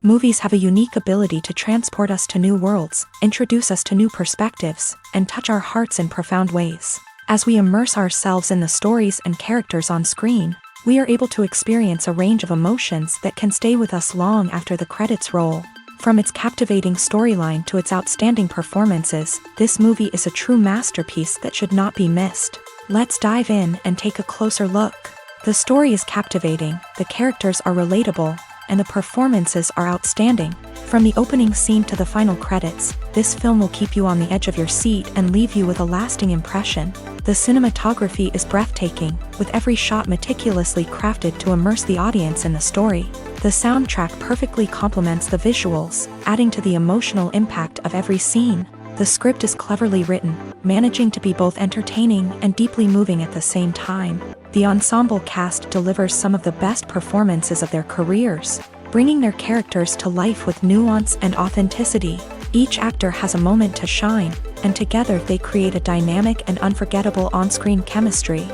Movies have a unique ability to transport us to new worlds, introduce us to new perspectives, and touch our hearts in profound ways. As we immerse ourselves in the stories and characters on screen, we are able to experience a range of emotions that can stay with us long after the credits roll. From its captivating storyline to its outstanding performances, this movie is a true masterpiece that should not be missed. Let's dive in and take a closer look. The story is captivating, the characters are relatable, and the performances are outstanding. From the opening scene to the final credits, this film will keep you on the edge of your seat and leave you with a lasting impression. The cinematography is breathtaking, with every shot meticulously crafted to immerse the audience in the story. The soundtrack perfectly complements the visuals, adding to the emotional impact of every scene. The script is cleverly written, managing to be both entertaining and deeply moving at the same time. The ensemble cast delivers some of the best performances of their careers, bringing their characters to life with nuance and authenticity. Each actor has a moment to shine, and together they create a dynamic and unforgettable on-screen chemistry.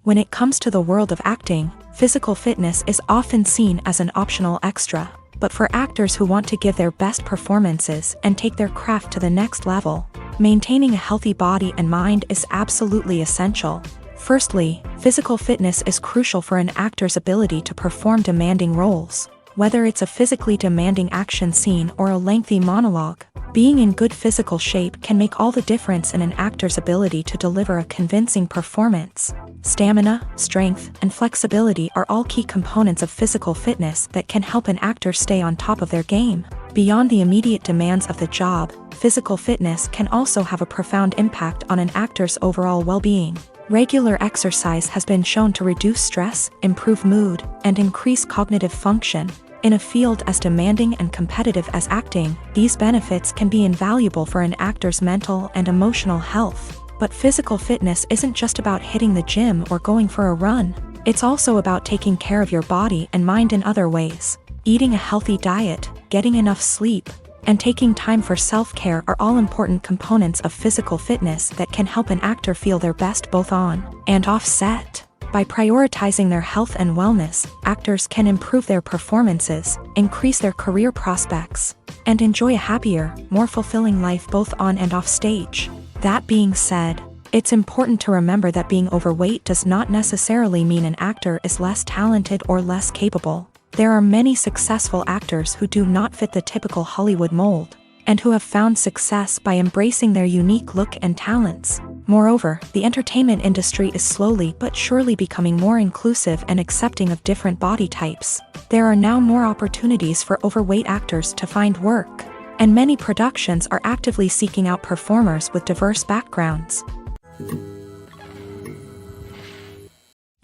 When it comes to the world of acting, physical fitness is often seen as an optional extra. But for actors who want to give their best performances and take their craft to the next level, maintaining a healthy body and mind is absolutely essential. Firstly, physical fitness is crucial for an actor's ability to perform demanding roles. Whether it's a physically demanding action scene or a lengthy monologue, being in good physical shape can make all the difference in an actor's ability to deliver a convincing performance. Stamina, strength, and flexibility are all key components of physical fitness that can help an actor stay on top of their game. Beyond the immediate demands of the job, physical fitness can also have a profound impact on an actor's overall well-being. Regular exercise has been shown to reduce stress, improve mood, and increase cognitive function. In a field as demanding and competitive as acting, these benefits can be invaluable for an actor's mental and emotional health. But physical fitness isn't just about hitting the gym or going for a run. It's also about taking care of your body and mind in other ways. Eating a healthy diet, getting enough sleep, and taking time for self-care are all important components of physical fitness that can help an actor feel their best both on and off set. By prioritizing their health and wellness, actors can improve their performances, increase their career prospects, and enjoy a happier, more fulfilling life both on and off stage. That being said, it's important to remember that being overweight does not necessarily mean an actor is less talented or less capable. There are many successful actors who do not fit the typical Hollywood mold, and who have found success by embracing their unique look and talents. Moreover, the entertainment industry is slowly but surely becoming more inclusive and accepting of different body types. There are now more opportunities for overweight actors to find work, and many productions are actively seeking out performers with diverse backgrounds.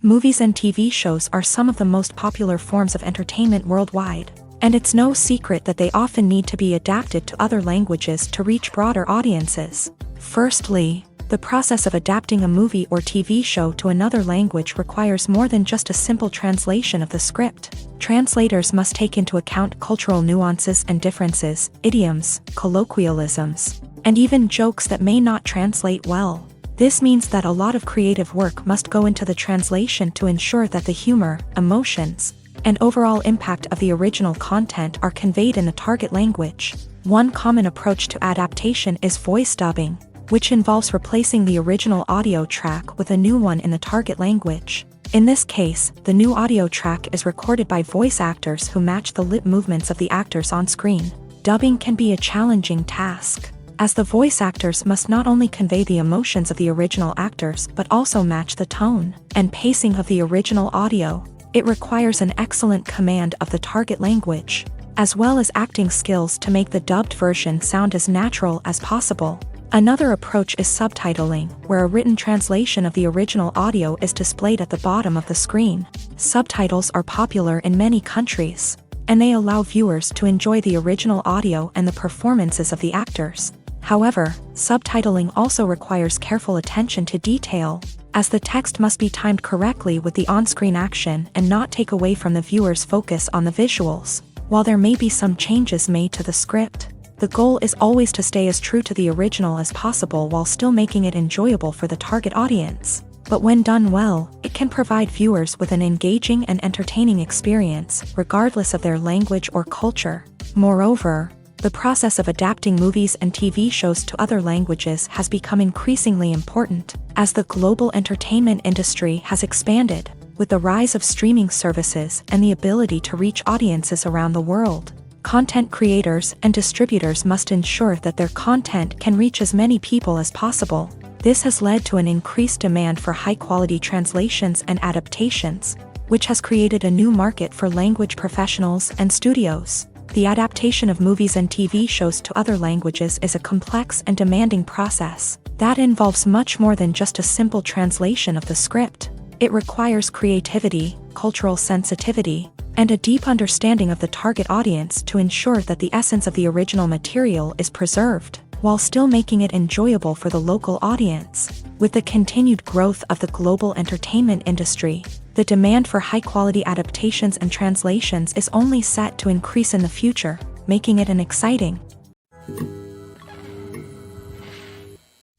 Movies and TV shows are some of the most popular forms of entertainment worldwide, and it's no secret that they often need to be adapted to other languages to reach broader audiences. Firstly, the process of adapting a movie or TV show to another language requires more than just a simple translation of the script. Translators must take into account cultural nuances and differences, idioms, colloquialisms, and even jokes that may not translate well. This means that a lot of creative work must go into the translation to ensure that the humor, emotions, and overall impact of the original content are conveyed in the target language. One common approach to adaptation is voice dubbing, which involves replacing the original audio track with a new one in the target language. In this case, the new audio track is recorded by voice actors who match the lip movements of the actors on screen. Dubbing can be a challenging task, as the voice actors must not only convey the emotions of the original actors but also match the tone and pacing of the original audio. It requires an excellent command of the target language, as well as acting skills to make the dubbed version sound as natural as possible. Another approach is subtitling, where a written translation of the original audio is displayed at the bottom of the screen. Subtitles are popular in many countries, and they allow viewers to enjoy the original audio and the performances of the actors. However, subtitling also requires careful attention to detail, as the text must be timed correctly with the on-screen action and not take away from the viewer's focus on the visuals. While there may be some changes made to the script, the goal is always to stay as true to the original as possible while still making it enjoyable for the target audience. But when done well, it can provide viewers with an engaging and entertaining experience, regardless of their language or culture. Moreover, the process of adapting movies and TV shows to other languages has become increasingly important, as the global entertainment industry has expanded, with the rise of streaming services and the ability to reach audiences around the world. Content creators and distributors must ensure that their content can reach as many people as possible. This has led to an increased demand for high-quality translations and adaptations, which has created a new market for language professionals and studios. The adaptation of movies and TV shows to other languages is a complex and demanding process that involves much more than just a simple translation of the script. It requires creativity, cultural sensitivity, and a deep understanding of the target audience to ensure that the essence of the original material is preserved, while still making it enjoyable for the local audience. With the continued growth of the global entertainment industry, the demand for high-quality adaptations and translations is only set to increase in the future, making it an exciting.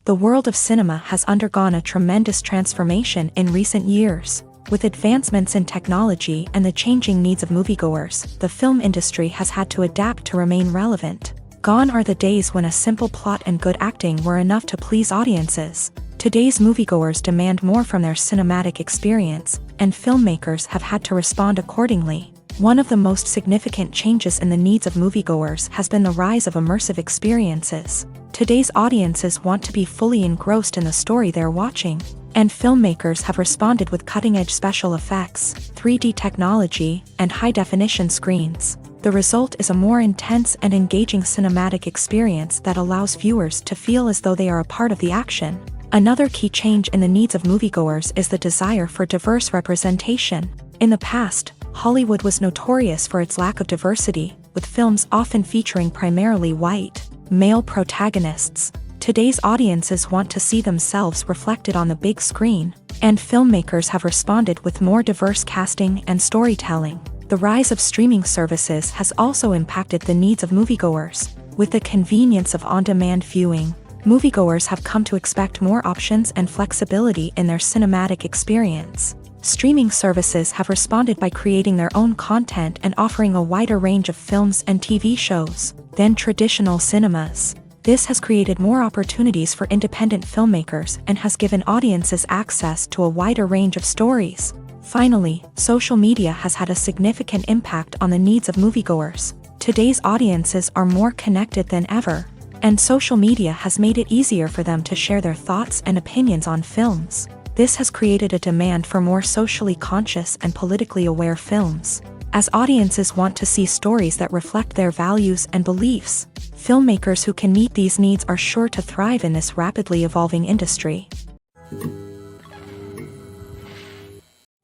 The world of cinema has undergone a tremendous transformation in recent years. With advancements in technology and the changing needs of moviegoers, the film industry has had to adapt to remain relevant. Gone are the days when a simple plot and good acting were enough to please audiences. Today's moviegoers demand more from their cinematic experience, and filmmakers have had to respond accordingly. One of the most significant changes in the needs of moviegoers has been the rise of immersive experiences. Today's audiences want to be fully engrossed in the story they're watching, and filmmakers have responded with cutting-edge special effects, 3D technology, and high-definition screens. The result is a more intense and engaging cinematic experience that allows viewers to feel as though they are a part of the action. Another key change in the needs of moviegoers is the desire for diverse representation. In the past, Hollywood was notorious for its lack of diversity, with films often featuring primarily white, male protagonists. Today's audiences want to see themselves reflected on the big screen, and filmmakers have responded with more diverse casting and storytelling. The rise of streaming services has also impacted the needs of moviegoers. With the convenience of on-demand viewing, moviegoers have come to expect more options and flexibility in their cinematic experience. Streaming services have responded by creating their own content and offering a wider range of films and TV shows than traditional cinemas. This has created more opportunities for independent filmmakers and has given audiences access to a wider range of stories. Finally, social media has had a significant impact on the needs of moviegoers. Today's audiences are more connected than ever, and social media has made it easier for them to share their thoughts and opinions on films. This has created a demand for more socially conscious and politically aware films. As audiences want to see stories that reflect their values and beliefs, filmmakers who can meet these needs are sure to thrive in this rapidly evolving industry.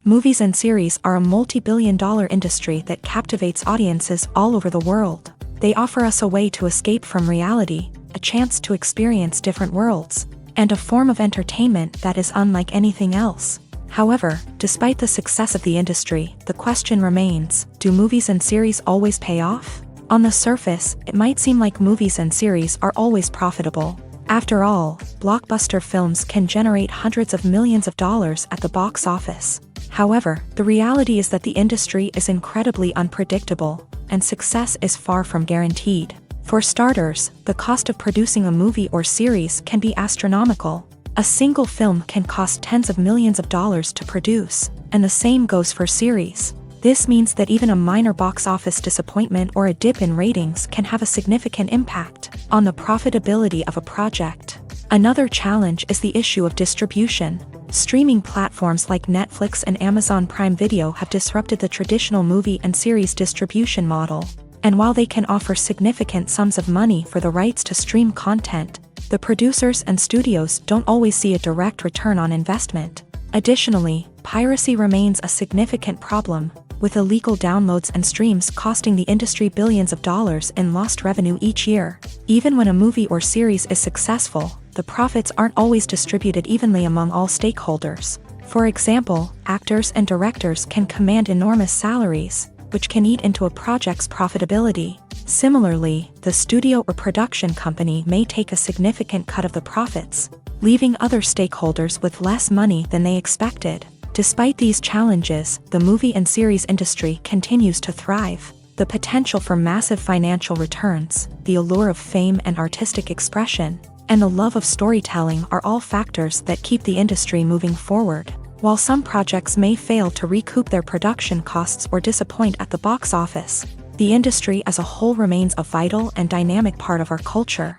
Movies and series are a multi-billion-dollar industry that captivates audiences all over the world. They offer us a way to escape from reality, a chance to experience different worlds, and a form of entertainment that is unlike anything else. However, despite the success of the industry, the question remains, do movies and series always pay off? On the surface, it might seem like movies and series are always profitable. After all, blockbuster films can generate hundreds of millions of dollars at the box office. However, the reality is that the industry is incredibly unpredictable, and success is far from guaranteed. For starters, the cost of producing a movie or series can be astronomical. A single film can cost tens of millions of dollars to produce, and the same goes for series. This means that even a minor box office disappointment or a dip in ratings can have a significant impact on the profitability of a project. Another challenge is the issue of distribution. Streaming platforms like Netflix and Amazon Prime Video have disrupted the traditional movie and series distribution model. And while they can offer significant sums of money for the rights to stream content, the producers and studios don't always see a direct return on investment. Additionally, piracy remains a significant problem, with illegal downloads and streams costing the industry billions of dollars in lost revenue each year. Even when a movie or series is successful, the profits aren't always distributed evenly among all stakeholders. For example, actors and directors can command enormous salaries, which can eat into a project's profitability. Similarly, the studio or production company may take a significant cut of the profits, leaving other stakeholders with less money than they expected. Despite these challenges, the movie and series industry continues to thrive. The potential for massive financial returns, the allure of fame and artistic expression, and the love of storytelling are all factors that keep the industry moving forward. While some projects may fail to recoup their production costs or disappoint at the box office, the industry as a whole remains a vital and dynamic part of our culture.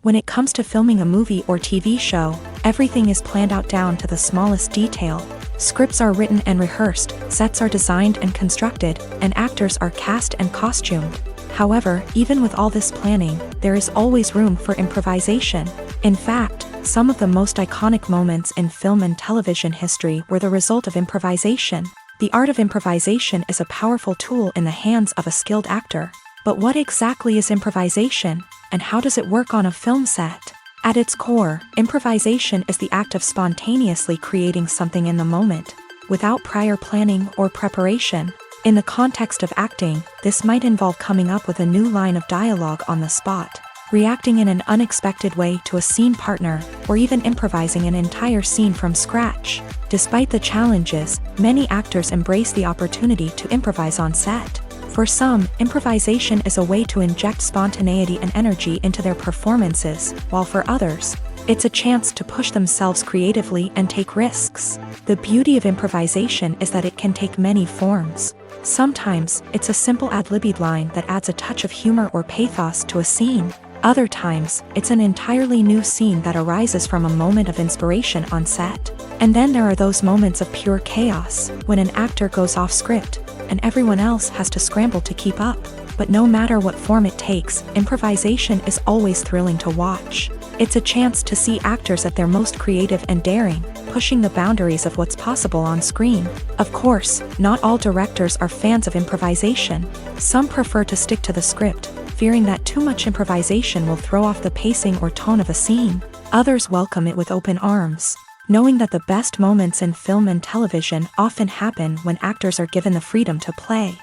When it comes to filming a movie or TV show, everything is planned out down to the smallest detail. Scripts are written and rehearsed, sets are designed and constructed, and actors are cast and costumed. However, even with all this planning, there is always room for improvisation. In fact, some of the most iconic moments in film and television history were the result of improvisation. The art of improvisation is a powerful tool in the hands of a skilled actor. But what exactly is improvisation, and how does it work on a film set? At its core, improvisation is the act of spontaneously creating something in the moment, without prior planning or preparation. In the context of acting, this might involve coming up with a new line of dialogue on the spot, reacting in an unexpected way to a scene partner, or even improvising an entire scene from scratch. Despite the challenges, many actors embrace the opportunity to improvise on set. For some, improvisation is a way to inject spontaneity and energy into their performances, while for others, it's a chance to push themselves creatively and take risks. The beauty of improvisation is that it can take many forms. Sometimes, it's a simple ad-libbed line that adds a touch of humor or pathos to a scene. Other times, it's an entirely new scene that arises from a moment of inspiration on set. And then there are those moments of pure chaos, when an actor goes off script, and everyone else has to scramble to keep up. But no matter what form it takes, improvisation is always thrilling to watch. It's a chance to see actors at their most creative and daring, pushing the boundaries of what's possible on screen. Of course, not all directors are fans of improvisation. Some prefer to stick to the script, fearing that too much improvisation will throw off the pacing or tone of a scene. Others welcome it with open arms, knowing that the best moments in film and television often happen when actors are given the freedom to play.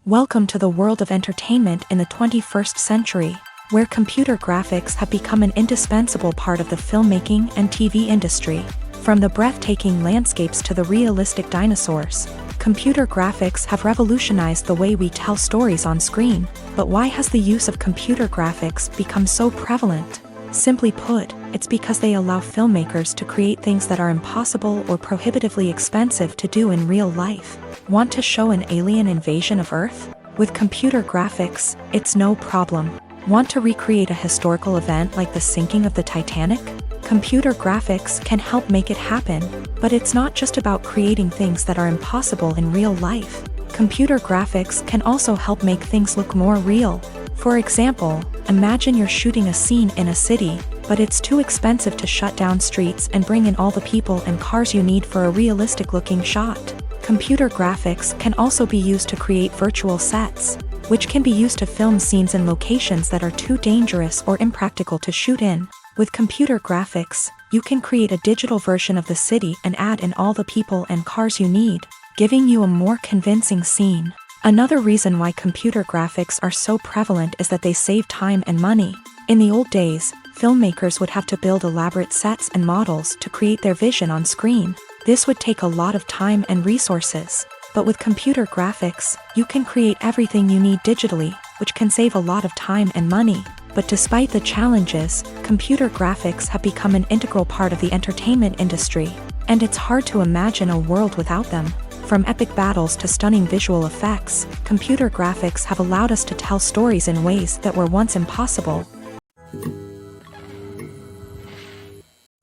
Welcome to the world of entertainment in the 21st century, where computer graphics have become an indispensable part of the filmmaking and TV industry. From the breathtaking landscapes to the realistic dinosaurs, computer graphics have revolutionized the way we tell stories on screen. But why has the use of computer graphics become so prevalent? Simply put, it's because they allow filmmakers to create things that are impossible or prohibitively expensive to do in real life. Want to show an alien invasion of Earth? With computer graphics, it's no problem. Want to recreate a historical event like the sinking of the Titanic? Computer graphics can help make it happen, but it's not just about creating things that are impossible in real life. Computer graphics can also help make things look more real. For example, imagine you're shooting a scene in a city, but it's too expensive to shut down streets and bring in all the people and cars you need for a realistic-looking shot. Computer graphics can also be used to create virtual sets, which can be used to film scenes in locations that are too dangerous or impractical to shoot in. With computer graphics, you can create a digital version of the city and add in all the people and cars you need, giving you a more convincing scene. Another reason why computer graphics are so prevalent is that they save time and money. In the old days, filmmakers would have to build elaborate sets and models to create their vision on screen. This would take a lot of time and resources. But with computer graphics, you can create everything you need digitally, which can save a lot of time and money. But despite the challenges, computer graphics have become an integral part of the entertainment industry, and it's hard to imagine a world without them. From epic battles to stunning visual effects, computer graphics have allowed us to tell stories in ways that were once impossible.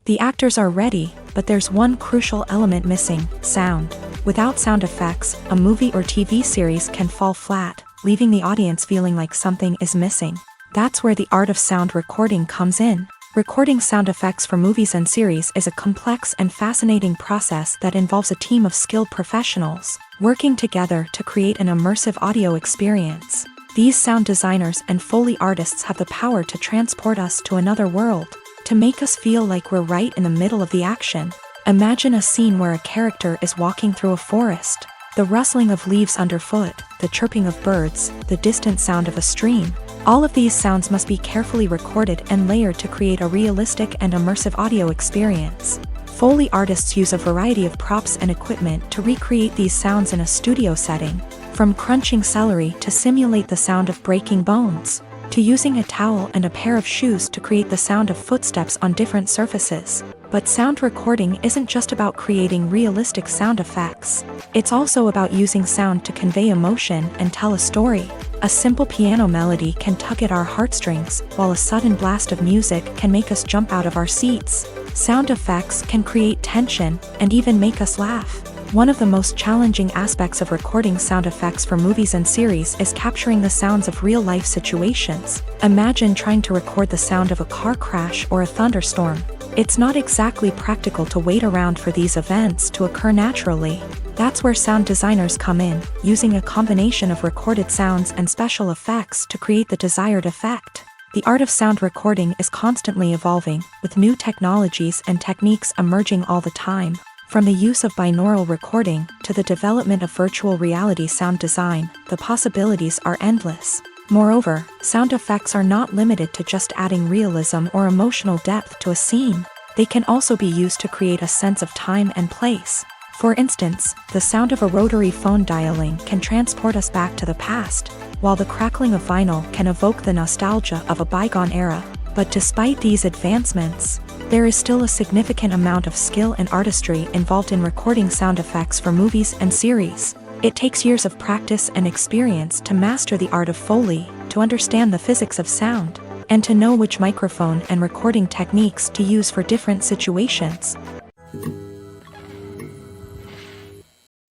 The actors are ready, but there's one crucial element missing: sound. Without sound effects, a movie or TV series can fall flat, leaving the audience feeling like something is missing. That's where the art of sound recording comes in. Recording sound effects for movies and series is a complex and fascinating process that involves a team of skilled professionals working together to create an immersive audio experience. These sound designers and Foley artists have the power to transport us to another world, to make us feel like we're right in the middle of the action. Imagine a scene where a character is walking through a forest. The rustling of leaves underfoot, the chirping of birds, the distant sound of a stream. All of these sounds must be carefully recorded and layered to create a realistic and immersive audio experience. Foley artists use a variety of props and equipment to recreate these sounds in a studio setting, from crunching celery to simulate the sound of breaking bones, to using a towel and a pair of shoes to create the sound of footsteps on different surfaces. But sound recording isn't just about creating realistic sound effects. It's also about using sound to convey emotion and tell a story. A simple piano melody can tug at our heartstrings, while a sudden blast of music can make us jump out of our seats. Sound effects can create tension and even make us laugh. One of the most challenging aspects of recording sound effects for movies and series is capturing the sounds of real-life situations. Imagine trying to record the sound of a car crash or a thunderstorm. It's not exactly practical to wait around for these events to occur naturally. That's where sound designers come in, using a combination of recorded sounds and special effects to create the desired effect. The art of sound recording is constantly evolving, with new technologies and techniques emerging all the time. From the use of binaural recording to the development of virtual reality sound design, the possibilities are endless. Moreover, sound effects are not limited to just adding realism or emotional depth to a scene. They can also be used to create a sense of time and place. For instance, the sound of a rotary phone dialing can transport us back to the past, while the crackling of vinyl can evoke the nostalgia of a bygone era. But despite these advancements, there is still a significant amount of skill and artistry involved in recording sound effects for movies and series. It takes years of practice and experience to master the art of Foley, to understand the physics of sound, and to know which microphone and recording techniques to use for different situations.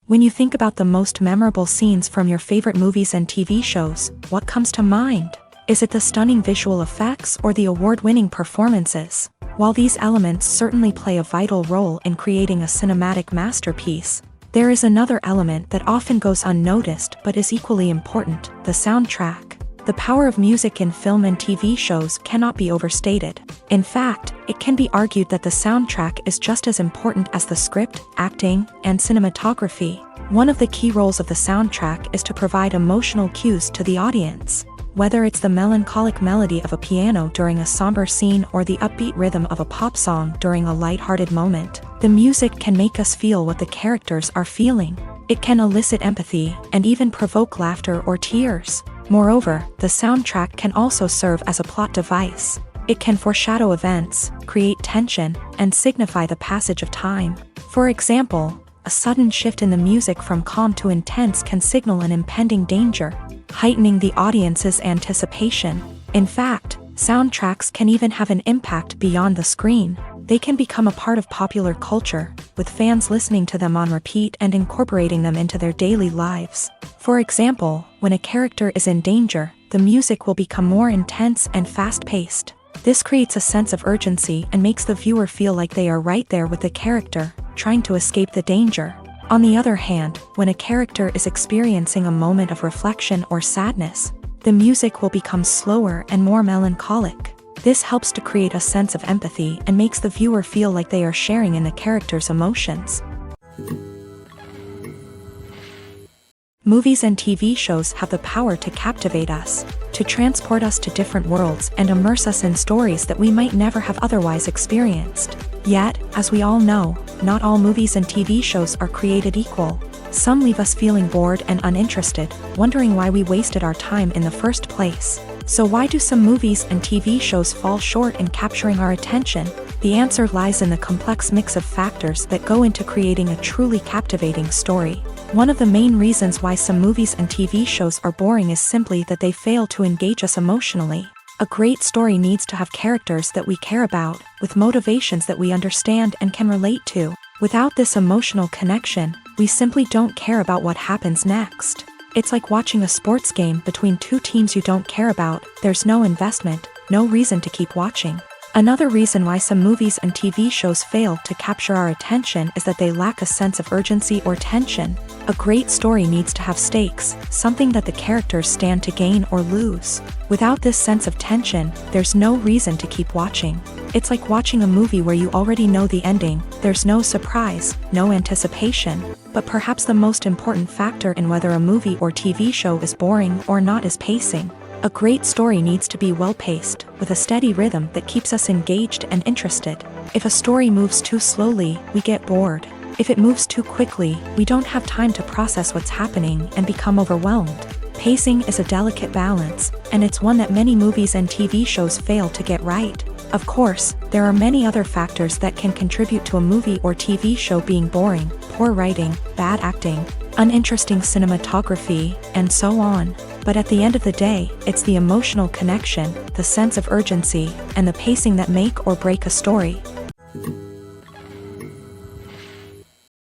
When you think about the most memorable scenes from your favorite movies and TV shows, what comes to mind? Is it the stunning visual effects or the award-winning performances? While these elements certainly play a vital role in creating a cinematic masterpiece, there is another element that often goes unnoticed but is equally important: the soundtrack. The power of music in film and TV shows cannot be overstated. In fact, it can be argued that the soundtrack is just as important as the script, acting, and cinematography. One of the key roles of the soundtrack is to provide emotional cues to the audience. Whether it's the melancholic melody of a piano during a somber scene or the upbeat rhythm of a pop song during a light-hearted moment, the music can make us feel what the characters are feeling. It can elicit empathy and even provoke laughter or tears. Moreover, the soundtrack can also serve as a plot device. It can foreshadow events, create tension, and signify the passage of time. For example, a sudden shift in the music from calm to intense can signal an impending danger, heightening the audience's anticipation. In fact, soundtracks can even have an impact beyond the screen. They can become a part of popular culture, with fans listening to them on repeat and incorporating them into their daily lives. For example, when a character is in danger, the music will become more intense and fast-paced. This creates a sense of urgency and makes the viewer feel like they are right there with the character, trying to escape the danger. On the other hand, when a character is experiencing a moment of reflection or sadness, the music will become slower and more melancholic. This helps to create a sense of empathy and makes the viewer feel like they are sharing in the character's emotions. Movies and TV shows have the power to captivate us, to transport us to different worlds and immerse us in stories that we might never have otherwise experienced. Yet, as we all know, not all movies and TV shows are created equal. Some leave us feeling bored and uninterested, wondering why we wasted our time in the first place. So why do some movies and TV shows fall short in capturing our attention? The answer lies in the complex mix of factors that go into creating a truly captivating story. One of the main reasons why some movies and TV shows are boring is simply that they fail to engage us emotionally. A great story needs to have characters that we care about, with motivations that we understand and can relate to. Without this emotional connection, we simply don't care about what happens next. It's like watching a sports game between two teams you don't care about. There's no investment, no reason to keep watching. Another reason why some movies and TV shows fail to capture our attention is that they lack a sense of urgency or tension. A great story needs to have stakes, something that the characters stand to gain or lose. Without this sense of tension, there's no reason to keep watching. It's like watching a movie where you already know the ending, there's no surprise, no anticipation. But perhaps the most important factor in whether a movie or TV show is boring or not is pacing. A great story needs to be well-paced, with a steady rhythm that keeps us engaged and interested. If a story moves too slowly, we get bored. If it moves too quickly, we don't have time to process what's happening and become overwhelmed. Pacing is a delicate balance, and it's one that many movies and TV shows fail to get right. Of course, there are many other factors that can contribute to a movie or TV show being boring: poor writing, bad acting, uninteresting cinematography, and so on. But at the end of the day, it's the emotional connection, the sense of urgency, and the pacing that make or break a story.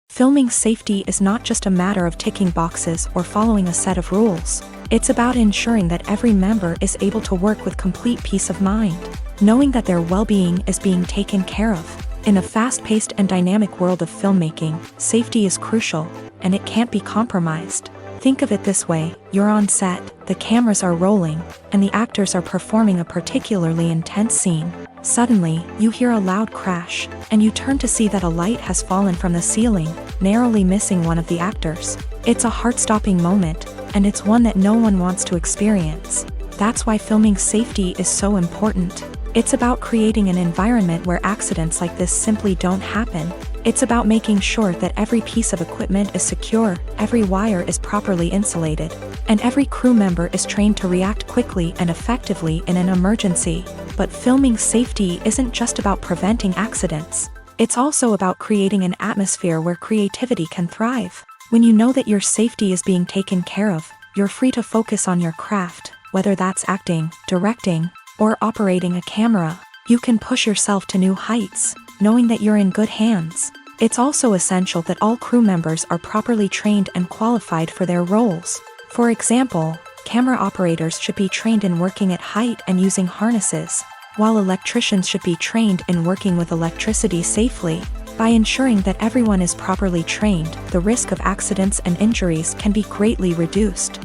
Filming safety is not just a matter of ticking boxes or following a set of rules. It's about ensuring that every member is able to work with complete peace of mind, knowing that their well-being is being taken care of. In a fast-paced and dynamic world of filmmaking, safety is crucial, and it can't be compromised. Think of it this way: you're on set, the cameras are rolling, and the actors are performing a particularly intense scene. Suddenly, you hear a loud crash, and you turn to see that a light has fallen from the ceiling, narrowly missing one of the actors. It's a heart-stopping moment, and it's one that no one wants to experience. That's why filming safety is so important. It's about creating an environment where accidents like this simply don't happen. It's about making sure that every piece of equipment is secure, every wire is properly insulated, and every crew member is trained to react quickly and effectively in an emergency. But filming safety isn't just about preventing accidents. It's also about creating an atmosphere where creativity can thrive. When you know that your safety is being taken care of, you're free to focus on your craft, whether that's acting, directing, or operating a camera. You can push yourself to new heights, knowing that you're in good hands. It's also essential that all crew members are properly trained and qualified for their roles. For example, camera operators should be trained in working at height and using harnesses, while electricians should be trained in working with electricity safely. By ensuring that everyone is properly trained, the risk of accidents and injuries can be greatly reduced.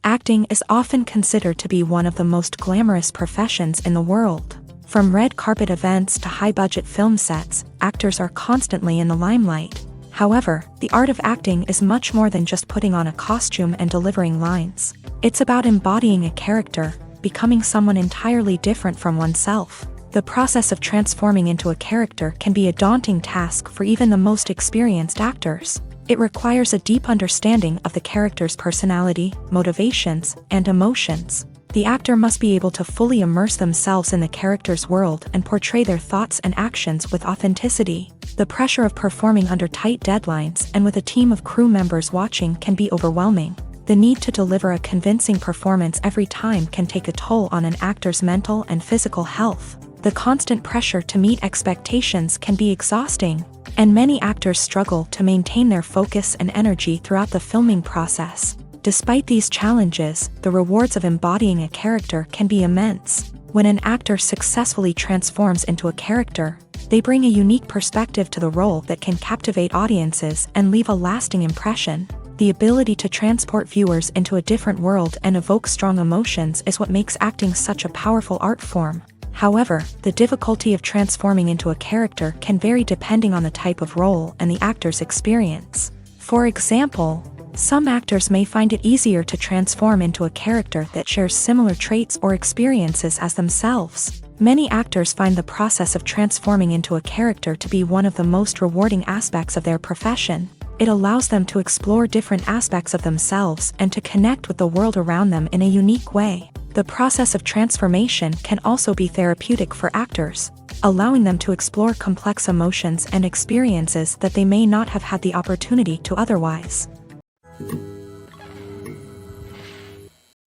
Acting is often considered to be one of the most glamorous professions in the world. From red carpet events to high-budget film sets, actors are constantly in the limelight. However, the art of acting is much more than just putting on a costume and delivering lines. It's about embodying a character, becoming someone entirely different from oneself. The process of transforming into a character can be a daunting task for even the most experienced actors. It requires a deep understanding of the character's personality, motivations, and emotions. The actor must be able to fully immerse themselves in the character's world and portray their thoughts and actions with authenticity. The pressure of performing under tight deadlines and with a team of crew members watching can be overwhelming. The need to deliver a convincing performance every time can take a toll on an actor's mental and physical health. The constant pressure to meet expectations can be exhausting, and many actors struggle to maintain their focus and energy throughout the filming process. Despite these challenges, the rewards of embodying a character can be immense. When an actor successfully transforms into a character, they bring a unique perspective to the role that can captivate audiences and leave a lasting impression. The ability to transport viewers into a different world and evoke strong emotions is what makes acting such a powerful art form. However, the difficulty of transforming into a character can vary depending on the type of role and the actor's experience. For example, some actors may find it easier to transform into a character that shares similar traits or experiences as themselves. Many actors find the process of transforming into a character to be one of the most rewarding aspects of their profession. It allows them to explore different aspects of themselves and to connect with the world around them in a unique way. The process of transformation can also be therapeutic for actors, allowing them to explore complex emotions and experiences that they may not have had the opportunity to otherwise.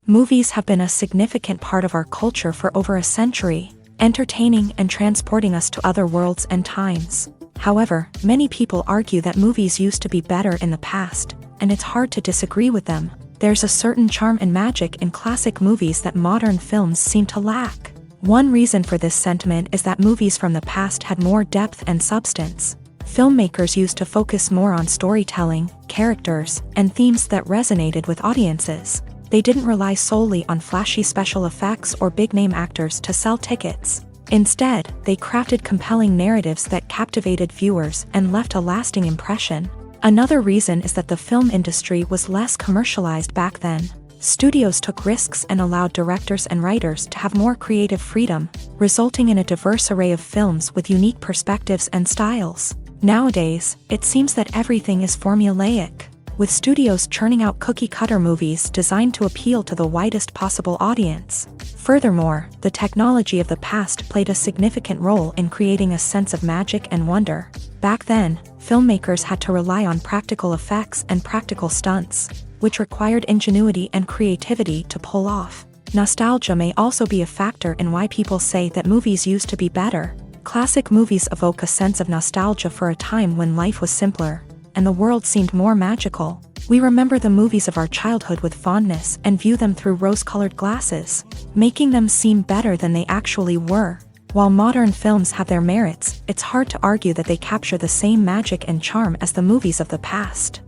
Movies have been a significant part of our culture for over a century, entertaining and transporting us to other worlds and times. However, many people argue that movies used to be better in the past, and it's hard to disagree with them. There's a certain charm and magic in classic movies that modern films seem to lack. One reason for this sentiment is that movies from the past had more depth and substance. Filmmakers used to focus more on storytelling, characters, and themes that resonated with audiences. They didn't rely solely on flashy special effects or big-name actors to sell tickets. Instead, they crafted compelling narratives that captivated viewers and left a lasting impression. Another reason is that the film industry was less commercialized back then. Studios took risks and allowed directors and writers to have more creative freedom, resulting in a diverse array of films with unique perspectives and styles. Nowadays, it seems that everything is formulaic, with studios churning out cookie-cutter movies designed to appeal to the widest possible audience. Furthermore, the technology of the past played a significant role in creating a sense of magic and wonder. Back then, filmmakers had to rely on practical effects and practical stunts, which required ingenuity and creativity to pull off. Nostalgia may also be a factor in why people say that movies used to be better. Classic movies evoke a sense of nostalgia for a time when life was simpler, and the world seemed more magical. We remember the movies of our childhood with fondness and view them through rose-colored glasses, making them seem better than they actually were. While modern films have their merits, it's hard to argue that they capture the same magic and charm as the movies of the past.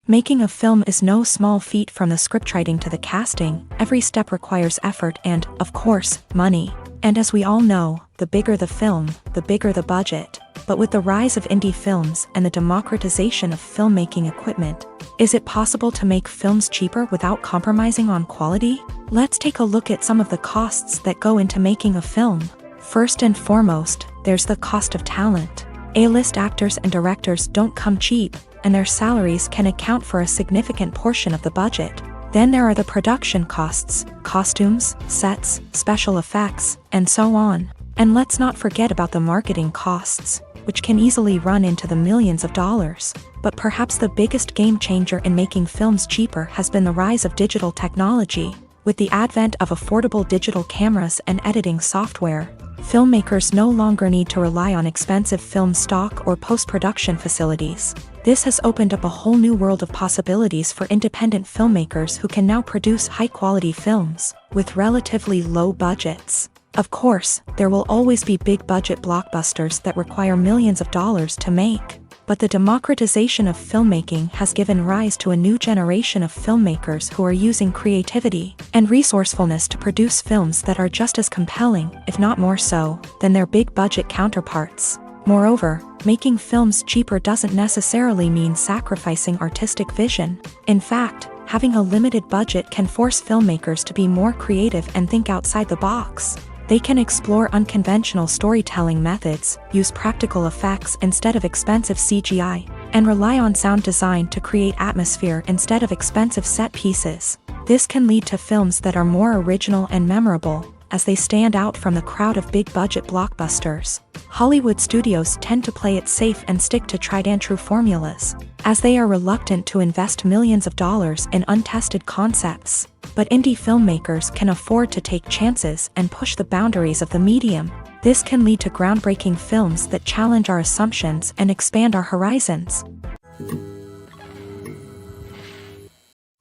Making a film is no small feat. From the scriptwriting to the casting, every step requires effort and, of course, money. And as we all know, the bigger the film, the bigger the budget. But with the rise of indie films and the democratization of filmmaking equipment, is it possible to make films cheaper without compromising on quality? Let's take a look at some of the costs that go into making a film. First and foremost, there's the cost of talent. A-list actors and directors don't come cheap, and their salaries can account for a significant portion of the budget. Then there are the production costs, costumes, sets, special effects, and so on. And let's not forget about the marketing costs, which can easily run into the millions of dollars. But perhaps the biggest game changer in making films cheaper has been the rise of digital technology. With the advent of affordable digital cameras and editing software, filmmakers no longer need to rely on expensive film stock or post-production facilities. This has opened up a whole new world of possibilities for independent filmmakers who can now produce high-quality films with relatively low budgets. Of course, there will always be big-budget blockbusters that require millions of dollars to make. But the democratization of filmmaking has given rise to a new generation of filmmakers who are using creativity and resourcefulness to produce films that are just as compelling, if not more so, than their big-budget counterparts. Moreover, making films cheaper doesn't necessarily mean sacrificing artistic vision. In fact, having a limited budget can force filmmakers to be more creative and think outside the box. They can explore unconventional storytelling methods, use practical effects instead of expensive CGI, and rely on sound design to create atmosphere instead of expensive set pieces. This can lead to films that are more original and memorable, as they stand out from the crowd of big-budget blockbusters. Hollywood studios tend to play it safe and stick to tried-and-true formulas, as they are reluctant to invest millions of dollars in untested concepts. But indie filmmakers can afford to take chances and push the boundaries of the medium. This can lead to groundbreaking films that challenge our assumptions and expand our horizons.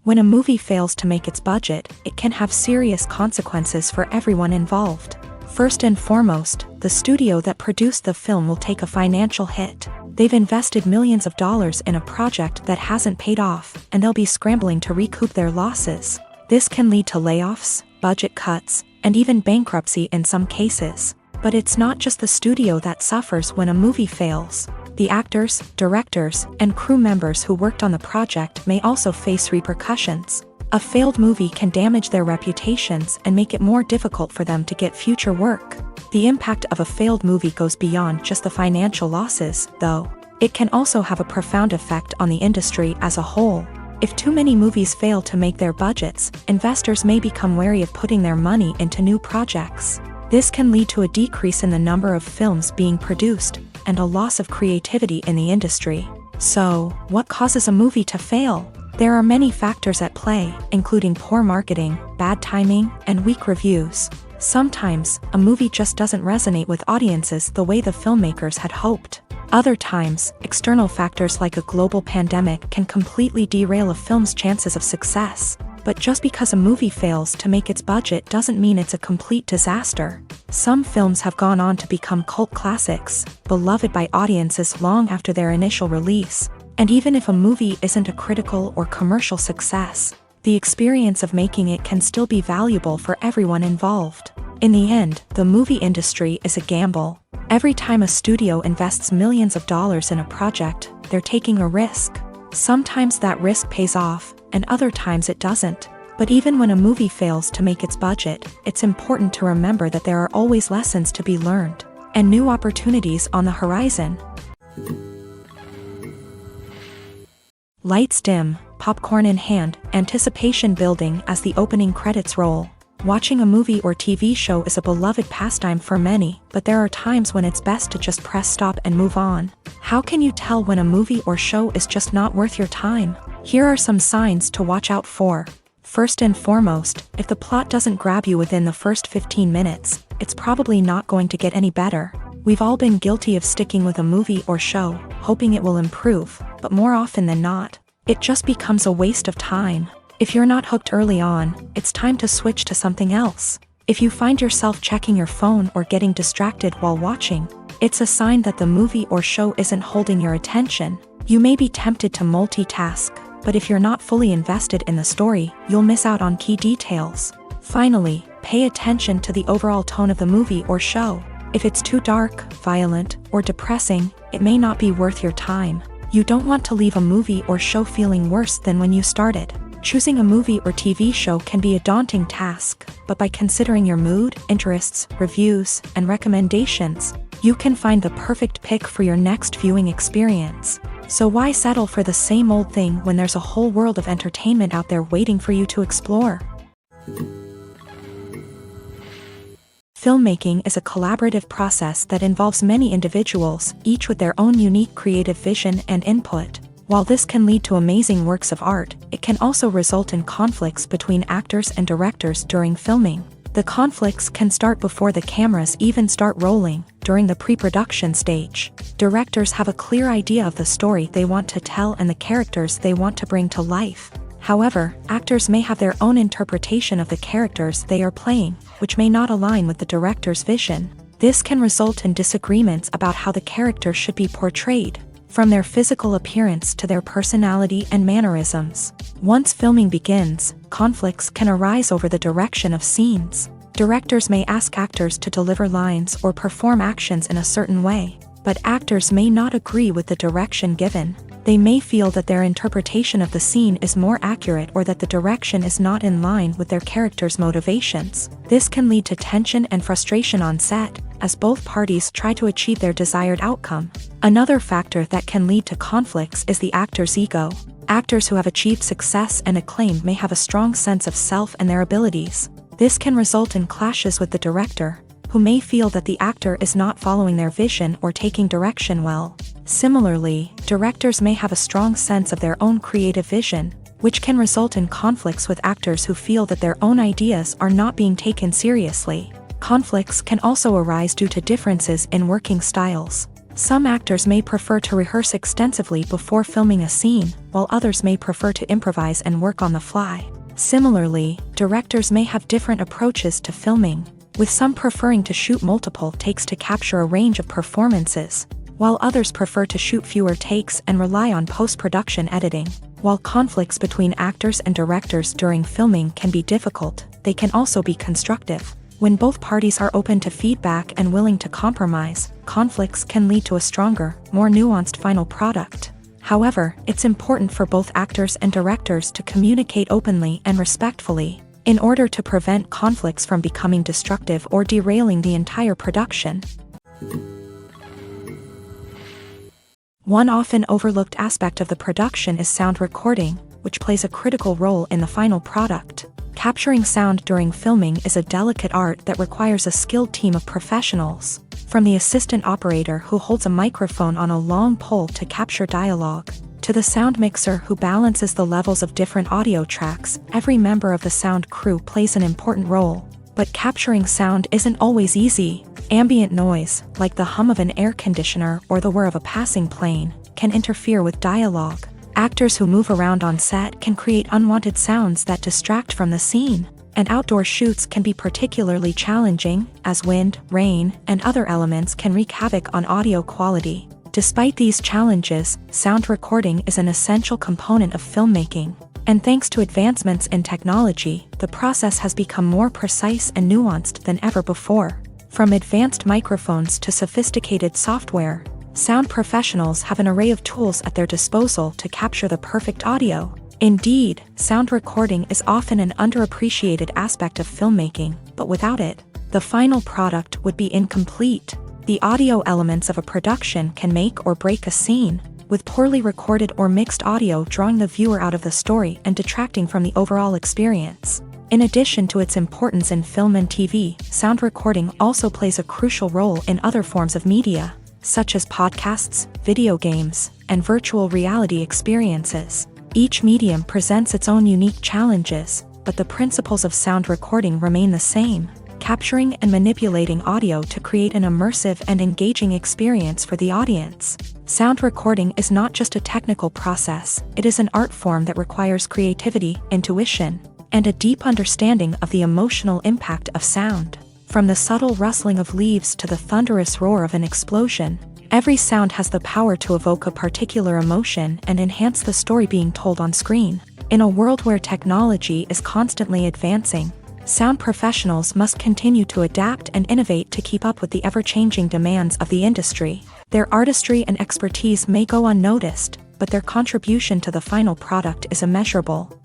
When a movie fails to make its budget, it can have serious consequences for everyone involved. First and foremost, the studio that produced the film will take a financial hit. They've invested millions of dollars in a project that hasn't paid off, and they'll be scrambling to recoup their losses. This can lead to layoffs, budget cuts, and even bankruptcy in some cases. But it's not just the studio that suffers when a movie fails. The actors, directors, and crew members who worked on the project may also face repercussions. A failed movie can damage their reputations and make it more difficult for them to get future work. The impact of a failed movie goes beyond just the financial losses, though. It can also have a profound effect on the industry as a whole. If too many movies fail to make their budgets, investors may become wary of putting their money into new projects. This can lead to a decrease in the number of films being produced, and a loss of creativity in the industry. So, what causes a movie to fail? There are many factors at play, including poor marketing, bad timing, and weak reviews. Sometimes, a movie just doesn't resonate with audiences the way the filmmakers had hoped. Other times, external factors like a global pandemic can completely derail a film's chances of success. But just because a movie fails to make its budget doesn't mean it's a complete disaster. Some films have gone on to become cult classics, beloved by audiences long after their initial release. And even if a movie isn't a critical or commercial success, the experience of making it can still be valuable for everyone involved. In the end, the movie industry is a gamble. Every time a studio invests millions of dollars in a project, they're taking a risk. Sometimes that risk pays off, and other times it doesn't. But even when a movie fails to make its budget, it's important to remember that there are always lessons to be learned, and new opportunities on the horizon. Lights dim, popcorn in hand, anticipation building as the opening credits roll. Watching a movie or TV show is a beloved pastime for many, but there are times when it's best to just press stop and move on. How can you tell when a movie or show is just not worth your time? Here are some signs to watch out for. First and foremost, if the plot doesn't grab you within the first 15 minutes, it's probably not going to get any better. We've all been guilty of sticking with a movie or show, hoping it will improve, but more often than not, it just becomes a waste of time. If you're not hooked early on, it's time to switch to something else. If you find yourself checking your phone or getting distracted while watching, it's a sign that the movie or show isn't holding your attention. You may be tempted to multitask, but if you're not fully invested in the story, you'll miss out on key details. Finally, pay attention to the overall tone of the movie or show. If it's too dark, violent, or depressing, it may not be worth your time. You don't want to leave a movie or show feeling worse than when you started. Choosing a movie or TV show can be a daunting task, but by considering your mood, interests, reviews, and recommendations, you can find the perfect pick for your next viewing experience. So why settle for the same old thing when there's a whole world of entertainment out there waiting for you to explore? Filmmaking is a collaborative process that involves many individuals, each with their own unique creative vision and input. While this can lead to amazing works of art, it can also result in conflicts between actors and directors during filming. The conflicts can start before the cameras even start rolling, during the pre-production stage. Directors have a clear idea of the story they want to tell and the characters they want to bring to life. However, actors may have their own interpretation of the characters they are playing, which may not align with the director's vision. This can result in disagreements about how the character should be portrayed, from their physical appearance to their personality and mannerisms. Once filming begins, conflicts can arise over the direction of scenes. Directors may ask actors to deliver lines or perform actions in a certain way, but actors may not agree with the direction given. They may feel that their interpretation of the scene is more accurate or that the direction is not in line with their character's motivations. This can lead to tension and frustration on set, as both parties try to achieve their desired outcome. Another factor that can lead to conflicts is the actor's ego. Actors who have achieved success and acclaim may have a strong sense of self and their abilities. This can result in clashes with the director, who may feel that the actor is not following their vision or taking direction well. Similarly, directors may have a strong sense of their own creative vision, which can result in conflicts with actors who feel that their own ideas are not being taken seriously. Conflicts can also arise due to differences in working styles. Some actors may prefer to rehearse extensively before filming a scene, while others may prefer to improvise and work on the fly. Similarly, directors may have different approaches to filming, with some preferring to shoot multiple takes to capture a range of performances, while others prefer to shoot fewer takes and rely on post-production editing. While conflicts between actors and directors during filming can be difficult, they can also be constructive. When both parties are open to feedback and willing to compromise, conflicts can lead to a stronger, more nuanced final product. However, it's important for both actors and directors to communicate openly and respectfully, in order to prevent conflicts from becoming destructive or derailing the entire production. One often overlooked aspect of the production is sound recording, which plays a critical role in the final product. Capturing sound during filming is a delicate art that requires a skilled team of professionals, from the assistant operator who holds a microphone on a long pole to capture dialogue, to the sound mixer who balances the levels of different audio tracks. Every member of the sound crew plays an important role. But capturing sound isn't always easy. Ambient noise, like the hum of an air conditioner or the whir of a passing plane, can interfere with dialogue. Actors who move around on set can create unwanted sounds that distract from the scene, and outdoor shoots can be particularly challenging, as wind, rain, and other elements can wreak havoc on audio quality. Despite these challenges, sound recording is an essential component of filmmaking. And thanks to advancements in technology, the process has become more precise and nuanced than ever before. From advanced microphones to sophisticated software, sound professionals have an array of tools at their disposal to capture the perfect audio. Indeed, sound recording is often an underappreciated aspect of filmmaking, but without it, the final product would be incomplete. The audio elements of a production can make or break a scene, with poorly recorded or mixed audio drawing the viewer out of the story and detracting from the overall experience. In addition to its importance in film and TV, sound recording also plays a crucial role in other forms of media, such as podcasts, video games, and virtual reality experiences. Each medium presents its own unique challenges, but the principles of sound recording remain the same: capturing and manipulating audio to create an immersive and engaging experience for the audience. Sound recording is not just a technical process, it is an art form that requires creativity, intuition, and a deep understanding of the emotional impact of sound. From the subtle rustling of leaves to the thunderous roar of an explosion, every sound has the power to evoke a particular emotion and enhance the story being told on screen. In a world where technology is constantly advancing, sound professionals must continue to adapt and innovate to keep up with the ever-changing demands of the industry. Their artistry and expertise may go unnoticed, but their contribution to the final product is immeasurable.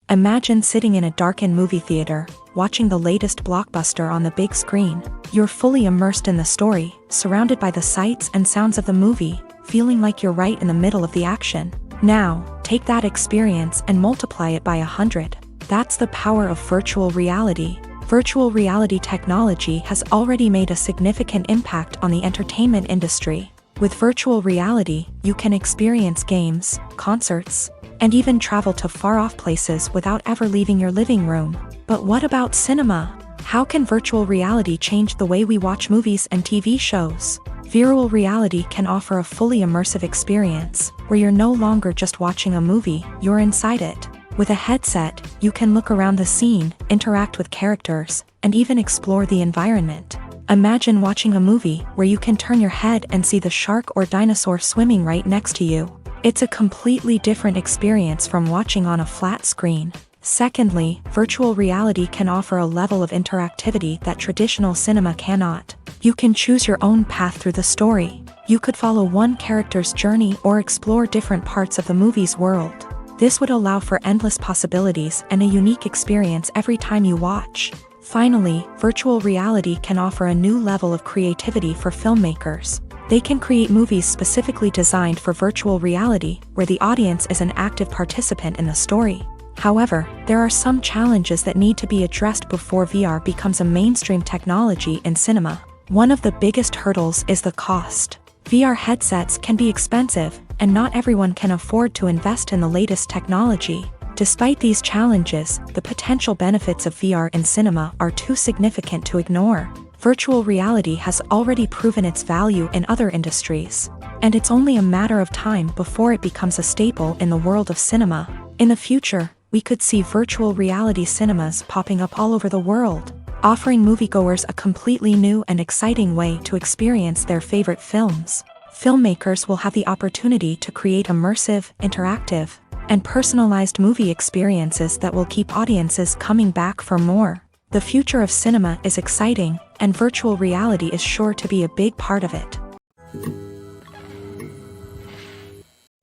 Imagine sitting in a darkened movie theater, watching the latest blockbuster on the big screen. You're fully immersed in the story, surrounded by the sights and sounds of the movie, feeling like you're right in the middle of the action. Now, take that experience and multiply it by 100. That's the power of virtual reality. Virtual reality technology has already made a significant impact on the entertainment industry. With virtual reality, you can experience games, concerts, and even travel to far-off places without ever leaving your living room. But what about cinema? How can virtual reality change the way we watch movies and TV shows? Virtual reality can offer a fully immersive experience, where you're no longer just watching a movie, you're inside it. With a headset, you can look around the scene, interact with characters, and even explore the environment. Imagine watching a movie where you can turn your head and see the shark or dinosaur swimming right next to you. It's a completely different experience from watching on a flat screen. Secondly, virtual reality can offer a level of interactivity that traditional cinema cannot. You can choose your own path through the story. You could follow one character's journey or explore different parts of the movie's world. This would allow for endless possibilities and a unique experience every time you watch. Finally, virtual reality can offer a new level of creativity for filmmakers. They can create movies specifically designed for virtual reality, where the audience is an active participant in the story. However, there are some challenges that need to be addressed before VR becomes a mainstream technology in cinema. One of the biggest hurdles is the cost. VR headsets can be expensive, and not everyone can afford to invest in the latest technology. Despite these challenges, the potential benefits of VR in cinema are too significant to ignore. Virtual reality has already proven its value in other industries, and it's only a matter of time before it becomes a staple in the world of cinema. In the future, we could see virtual reality cinemas popping up all over the world, offering moviegoers a completely new and exciting way to experience their favorite films. Filmmakers will have the opportunity to create immersive, interactive, and personalized movie experiences that will keep audiences coming back for more. The future of cinema is exciting, and virtual reality is sure to be a big part of it.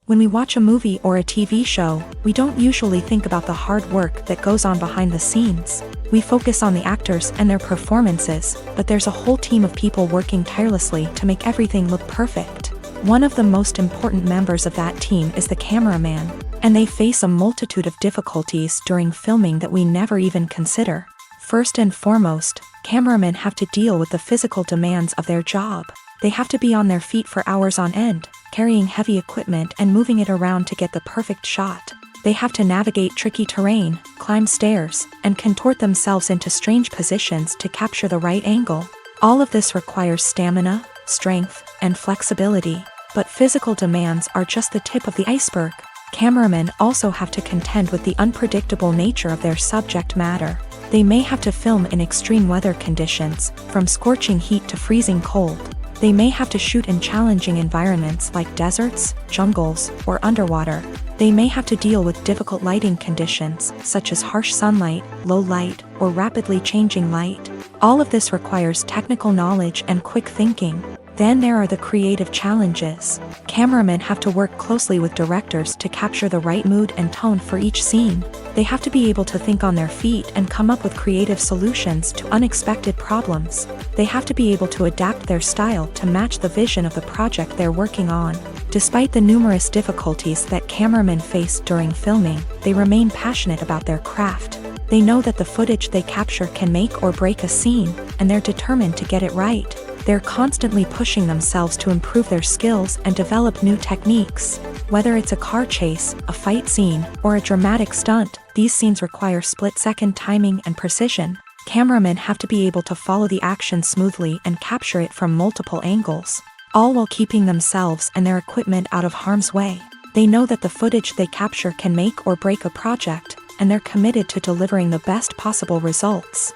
When we watch a movie or a TV show, we don't usually think about the hard work that goes on behind the scenes. We focus on the actors and their performances, but there's a whole team of people working tirelessly to make everything look perfect. One of the most important members of that team is the cameraman, and they face a multitude of difficulties during filming that we never even consider. First and foremost, cameramen have to deal with the physical demands of their job. They have to be on their feet for hours on end, carrying heavy equipment and moving it around to get the perfect shot. They have to navigate tricky terrain, climb stairs, and contort themselves into strange positions to capture the right angle. All of this requires stamina, strength, and flexibility. But physical demands are just the tip of the iceberg. Cameramen also have to contend with the unpredictable nature of their subject matter. They may have to film in extreme weather conditions, from scorching heat to freezing cold. They may have to shoot in challenging environments like deserts, jungles, or underwater. They may have to deal with difficult lighting conditions, such as harsh sunlight, low light, or rapidly changing light. All of this requires technical knowledge and quick thinking. Then there are the creative challenges. Cameramen have to work closely with directors to capture the right mood and tone for each scene. They have to be able to think on their feet and come up with creative solutions to unexpected problems. They have to be able to adapt their style to match the vision of the project they're working on. Despite the numerous difficulties that cameramen face during filming, they remain passionate about their craft. They know that the footage they capture can make or break a scene, and they're determined to get it right. They're constantly pushing themselves to improve their skills and develop new techniques. Whether it's a car chase, a fight scene, or a dramatic stunt, these scenes require split-second timing and precision. Cameramen have to be able to follow the action smoothly and capture it from multiple angles, all while keeping themselves and their equipment out of harm's way. They know that the footage they capture can make or break a project, and they're committed to delivering the best possible results.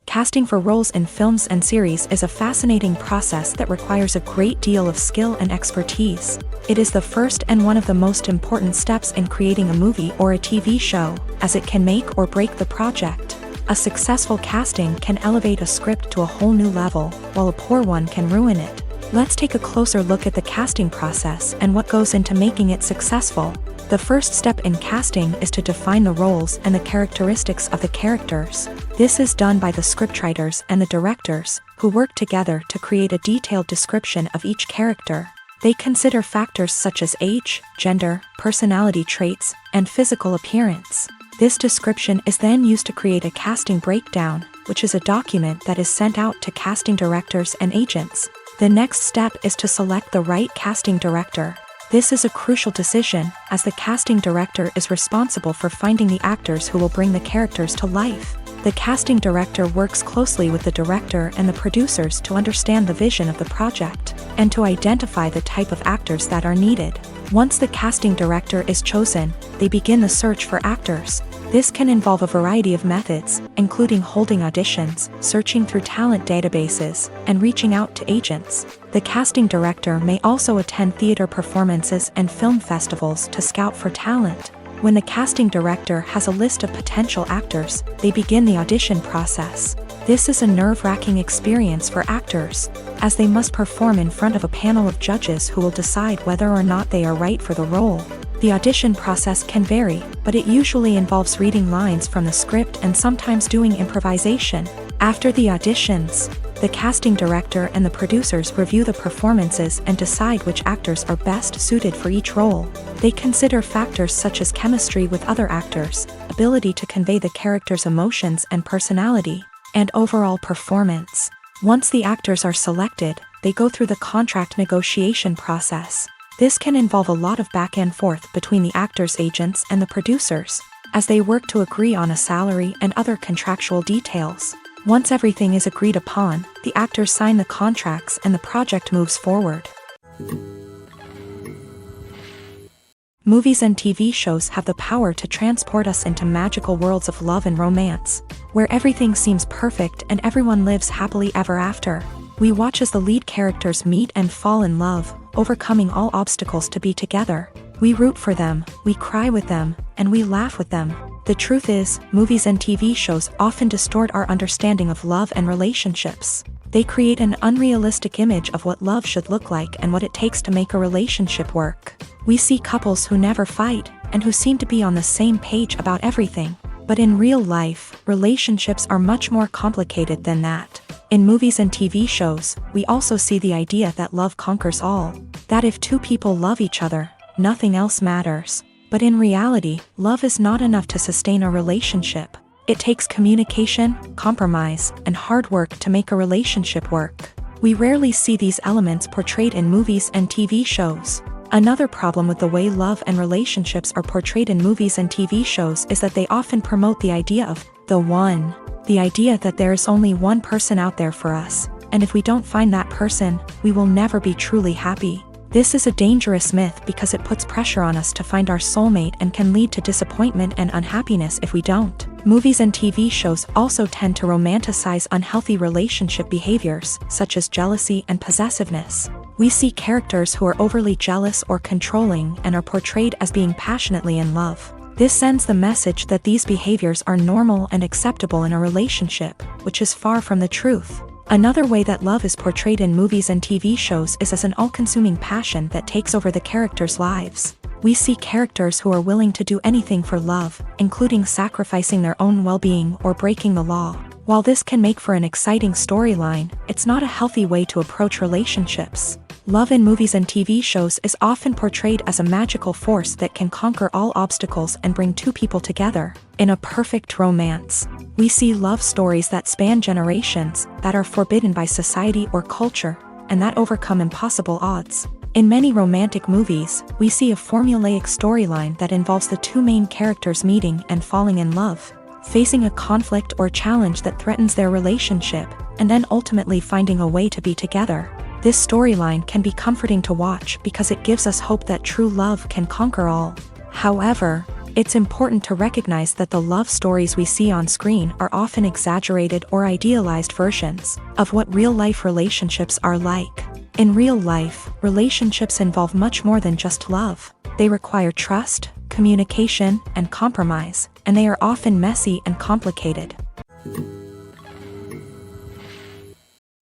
Casting for roles in films and series is a fascinating process that requires a great deal of skill and expertise. It is the first and one of the most important steps in creating a movie or a TV show, as it can make or break the project. A successful casting can elevate a script to a whole new level, while a poor one can ruin it. Let's take a closer look at the casting process and what goes into making it successful. The first step in casting is to define the roles and the characteristics of the characters. This is done by the scriptwriters and the directors, who work together to create a detailed description of each character. They consider factors such as age, gender, personality traits, and physical appearance. This description is then used to create a casting breakdown, which is a document that is sent out to casting directors and agents. The next step is to select the right casting director. This is a crucial decision, as the casting director is responsible for finding the actors who will bring the characters to life. The casting director works closely with the director and the producers to understand the vision of the project, and to identify the type of actors that are needed. Once the casting director is chosen, they begin the search for actors. This can involve a variety of methods, including holding auditions, searching through talent databases, and reaching out to agents. The casting director may also attend theater performances and film festivals to scout for talent. When the casting director has a list of potential actors, they begin the audition process. This is a nerve-wracking experience for actors, as they must perform in front of a panel of judges who will decide whether or not they are right for the role. The audition process can vary, but it usually involves reading lines from the script and sometimes doing improvisation. After the auditions, the casting director and the producers review the performances and decide which actors are best suited for each role. They consider factors such as chemistry with other actors, ability to convey the character's emotions and personality, and overall performance. Once the actors are selected, they go through the contract negotiation process. This can involve a lot of back and forth between the actors' agents and the producers, as they work to agree on a salary and other contractual details. Once everything is agreed upon, the actors sign the contracts and the project moves forward. Movies and TV shows have the power to transport us into magical worlds of love and romance, where everything seems perfect and everyone lives happily ever after. We watch as the lead characters meet and fall in love, overcoming all obstacles to be together. We root for them, we cry with them, and we laugh with them. The truth is, movies and TV shows often distort our understanding of love and relationships. They create an unrealistic image of what love should look like and what it takes to make a relationship work. We see couples who never fight, and who seem to be on the same page about everything. But in real life, relationships are much more complicated than that. In movies and TV shows, we also see the idea that love conquers all. That if two people love each other, nothing else matters. But in reality, love is not enough to sustain a relationship. It takes communication, compromise, and hard work to make a relationship work. We rarely see these elements portrayed in movies and TV shows. Another problem with the way love and relationships are portrayed in movies and TV shows is that they often promote the idea of the one. The idea that there is only one person out there for us, and if we don't find that person, we will never be truly happy. This is a dangerous myth because it puts pressure on us to find our soulmate and can lead to disappointment and unhappiness if we don't. Movies and TV shows also tend to romanticize unhealthy relationship behaviors, such as jealousy and possessiveness. We see characters who are overly jealous or controlling and are portrayed as being passionately in love. This sends the message that these behaviors are normal and acceptable in a relationship, which is far from the truth. Another way that love is portrayed in movies and TV shows is as an all-consuming passion that takes over the characters' lives. We see characters who are willing to do anything for love, including sacrificing their own well-being or breaking the law. While this can make for an exciting storyline, it's not a healthy way to approach relationships. Love in movies and TV shows is often portrayed as a magical force that can conquer all obstacles and bring two people together. In a perfect romance, we see love stories that span generations, that are forbidden by society or culture, and that overcome impossible odds. In many romantic movies, we see a formulaic storyline that involves the two main characters meeting and falling in love, facing a conflict or challenge that threatens their relationship, and then ultimately finding a way to be together. This storyline can be comforting to watch because it gives us hope that true love can conquer all. However, it's important to recognize that the love stories we see on screen are often exaggerated or idealized versions of what real-life relationships are like. In real life, relationships involve much more than just love. They require trust, communication, and compromise, and they are often messy and complicated.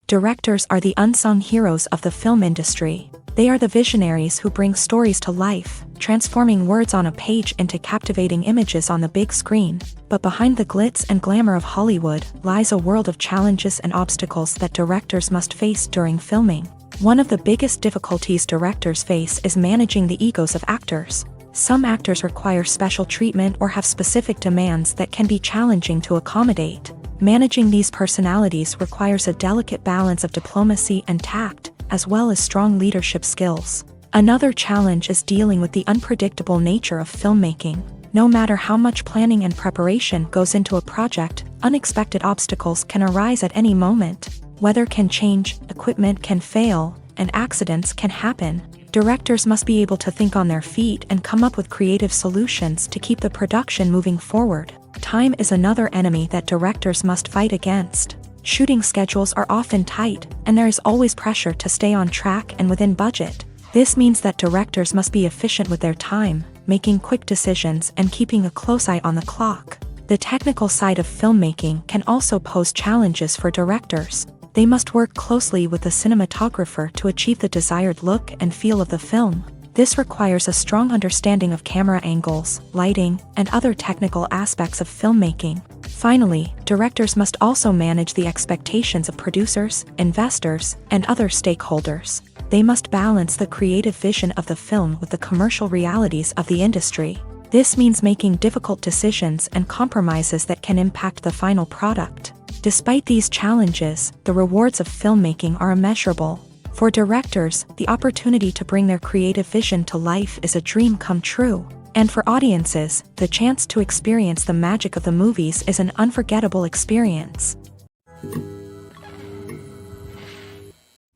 Directors are the unsung heroes of the film industry. They are the visionaries who bring stories to life, transforming words on a page into captivating images on the big screen. But behind the glitz and glamour of Hollywood lies a world of challenges and obstacles that directors must face during filming. One of the biggest difficulties directors face is managing the egos of actors. Some actors require special treatment or have specific demands that can be challenging to accommodate. Managing these personalities requires a delicate balance of diplomacy and tact, as well as strong leadership skills. Another challenge is dealing with the unpredictable nature of filmmaking. No matter how much planning and preparation goes into a project, unexpected obstacles can arise at any moment. Weather can change, equipment can fail, and accidents can happen. Directors must be able to think on their feet and come up with creative solutions to keep the production moving forward. Time is another enemy that directors must fight against. Shooting schedules are often tight, and there is always pressure to stay on track and within budget. This means that directors must be efficient with their time, making quick decisions and keeping a close eye on the clock. The technical side of filmmaking can also pose challenges for directors. They must work closely with the cinematographer to achieve the desired look and feel of the film. This requires a strong understanding of camera angles, lighting, and other technical aspects of filmmaking. Finally, directors must also manage the expectations of producers, investors, and other stakeholders. They must balance the creative vision of the film with the commercial realities of the industry. This means making difficult decisions and compromises that can impact the final product. Despite these challenges, the rewards of filmmaking are immeasurable. For directors, the opportunity to bring their creative vision to life is a dream come true. And for audiences, the chance to experience the magic of the movies is an unforgettable experience.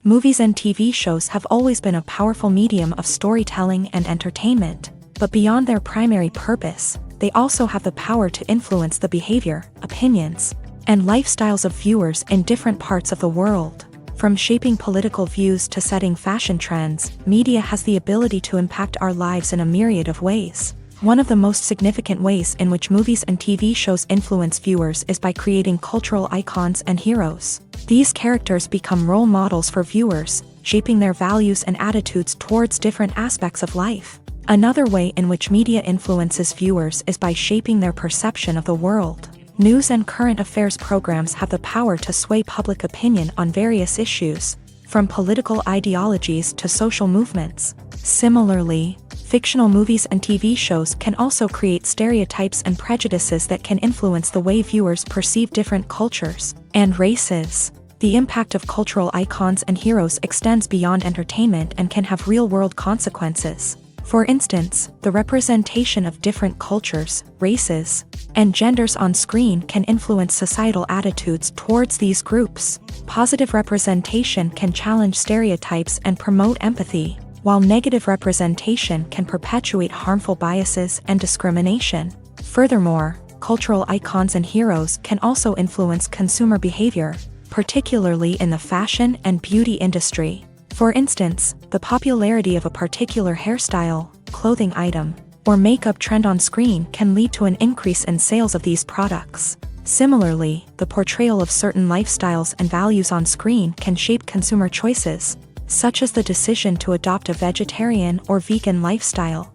Movies and TV shows have always been a powerful medium of storytelling and entertainment. But beyond their primary purpose, they also have the power to influence the behavior, opinions, and lifestyles of viewers in different parts of the world. From shaping political views to setting fashion trends, media has the ability to impact our lives in a myriad of ways. One of the most significant ways in which movies and TV shows influence viewers is by creating cultural icons and heroes. These characters become role models for viewers, shaping their values and attitudes towards different aspects of life. Another way in which media influences viewers is by shaping their perception of the world. News and current affairs programs have the power to sway public opinion on various issues, from political ideologies to social movements. Similarly, fictional movies and TV shows can also create stereotypes and prejudices that can influence the way viewers perceive different cultures and races. The impact of cultural icons and heroes extends beyond entertainment and can have real-world consequences. For instance, the representation of different cultures, races, and genders on screen can influence societal attitudes towards these groups. Positive representation can challenge stereotypes and promote empathy, while negative representation can perpetuate harmful biases and discrimination. Furthermore, cultural icons and heroes can also influence consumer behavior, particularly in the fashion and beauty industry. For instance, the popularity of a particular hairstyle, clothing item, or makeup trend on screen can lead to an increase in sales of these products. Similarly, the portrayal of certain lifestyles and values on screen can shape consumer choices, such as the decision to adopt a vegetarian or vegan lifestyle.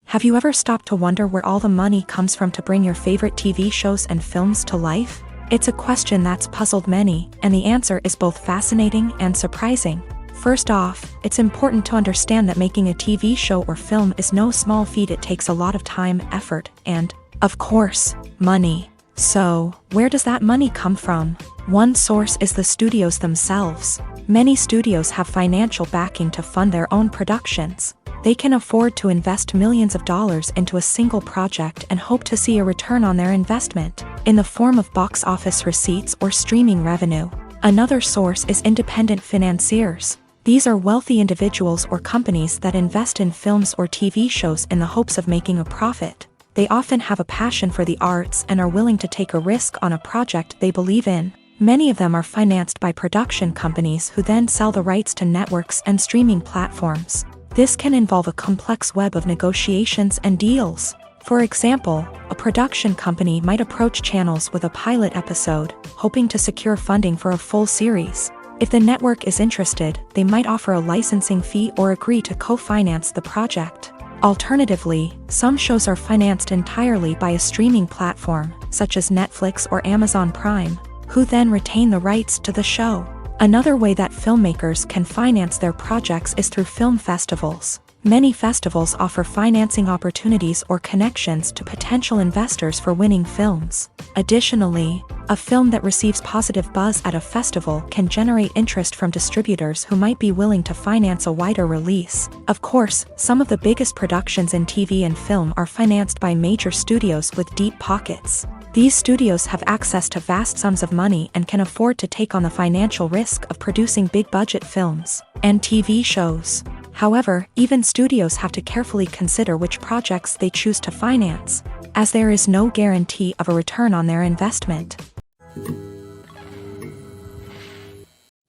Have you ever stopped to wonder where all the money comes from to bring your favorite TV shows and films to life? It's a question that's puzzled many, and the answer is both fascinating and surprising. First off, it's important to understand that making a TV show or film is no small feat. It takes a lot of time, effort, and, of course, money. So, where does that money come from? One source is the studios themselves. Many studios have financial backing to fund their own productions. They can afford to invest millions of dollars into a single project and hope to see a return on their investment, in the form of box office receipts or streaming revenue. Another source is independent financiers. These are wealthy individuals or companies that invest in films or TV shows in the hopes of making a profit. They often have a passion for the arts and are willing to take a risk on a project they believe in. Many of them are financed by production companies who then sell the rights to networks and streaming platforms. This can involve a complex web of negotiations and deals. For example, a production company might approach channels with a pilot episode, hoping to secure funding for a full series. If the network is interested, they might offer a licensing fee or agree to co-finance the project. Alternatively, some shows are financed entirely by a streaming platform, such as Netflix or Amazon Prime, who then retain the rights to the show. Another way that filmmakers can finance their projects is through film festivals. Many festivals offer financing opportunities or connections to potential investors for winning films. Additionally, a film that receives positive buzz at a festival can generate interest from distributors who might be willing to finance a wider release. Of course, some of the biggest productions in TV and film are financed by major studios with deep pockets. These studios have access to vast sums of money and can afford to take on the financial risk of producing big-budget films and TV shows. However, even studios have to carefully consider which projects they choose to finance, as there is no guarantee of a return on their investment.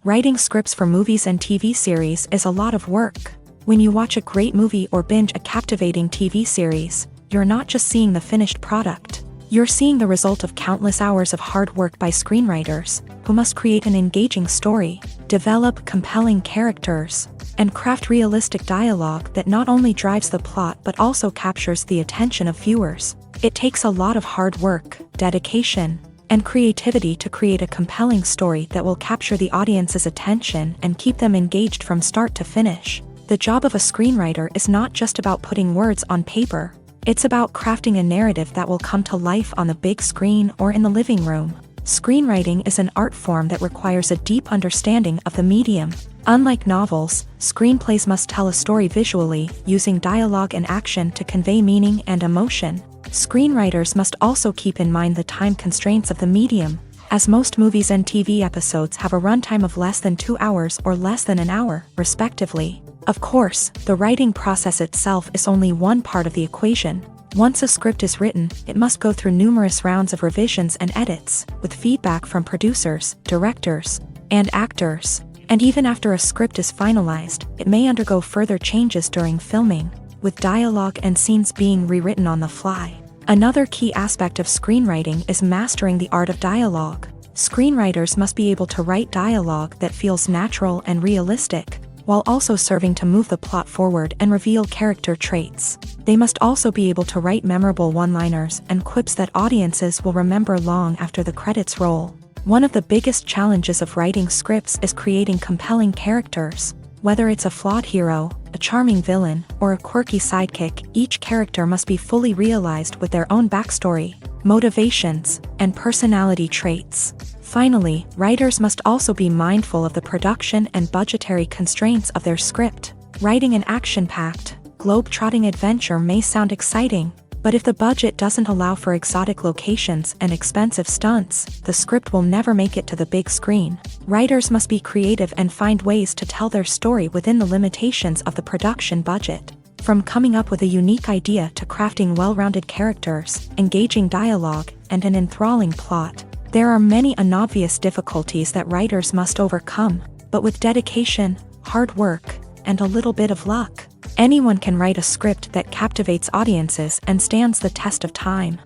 Writing scripts for movies and TV series is a lot of work. When you watch a great movie or binge a captivating TV series, you're not just seeing the finished product. You're seeing the result of countless hours of hard work by screenwriters, who must create an engaging story, develop compelling characters, and craft realistic dialogue that not only drives the plot but also captures the attention of viewers. It takes a lot of hard work, dedication, and creativity to create a compelling story that will capture the audience's attention and keep them engaged from start to finish. The job of a screenwriter is not just about putting words on paper. It's about crafting a narrative that will come to life on the big screen or in the living room. Screenwriting is an art form that requires a deep understanding of the medium. Unlike novels, screenplays must tell a story visually, using dialogue and action to convey meaning and emotion. Screenwriters must also keep in mind the time constraints of the medium, as most movies and TV episodes have a runtime of less than 2 hours or less than an hour, respectively. Of course, the writing process itself is only one part of the equation. Once a script is written, it must go through numerous rounds of revisions and edits, with feedback from producers, directors, and actors. And even after a script is finalized, it may undergo further changes during filming, with dialogue and scenes being rewritten on the fly. Another key aspect of screenwriting is mastering the art of dialogue. Screenwriters must be able to write dialogue that feels natural and realistic, while also serving to move the plot forward and reveal character traits. They must also be able to write memorable one-liners and quips that audiences will remember long after the credits roll. One of the biggest challenges of writing scripts is creating compelling characters. Whether it's a flawed hero, a charming villain, or a quirky sidekick, each character must be fully realized with their own backstory, motivations, and personality traits. Finally, writers must also be mindful of the production and budgetary constraints of their script. Writing an action-packed, globe-trotting adventure may sound exciting, But if the budget doesn't allow for exotic locations and expensive stunts, the script will never make it to the big screen. Writers must be creative and find ways to tell their story within the limitations of the production budget. From coming up with a unique idea to crafting well-rounded characters, engaging dialogue, and an enthralling plot, there are many unobvious difficulties that writers must overcome, but with dedication, hard work, and a little bit of luck, anyone can write a script that captivates audiences and stands the test of time.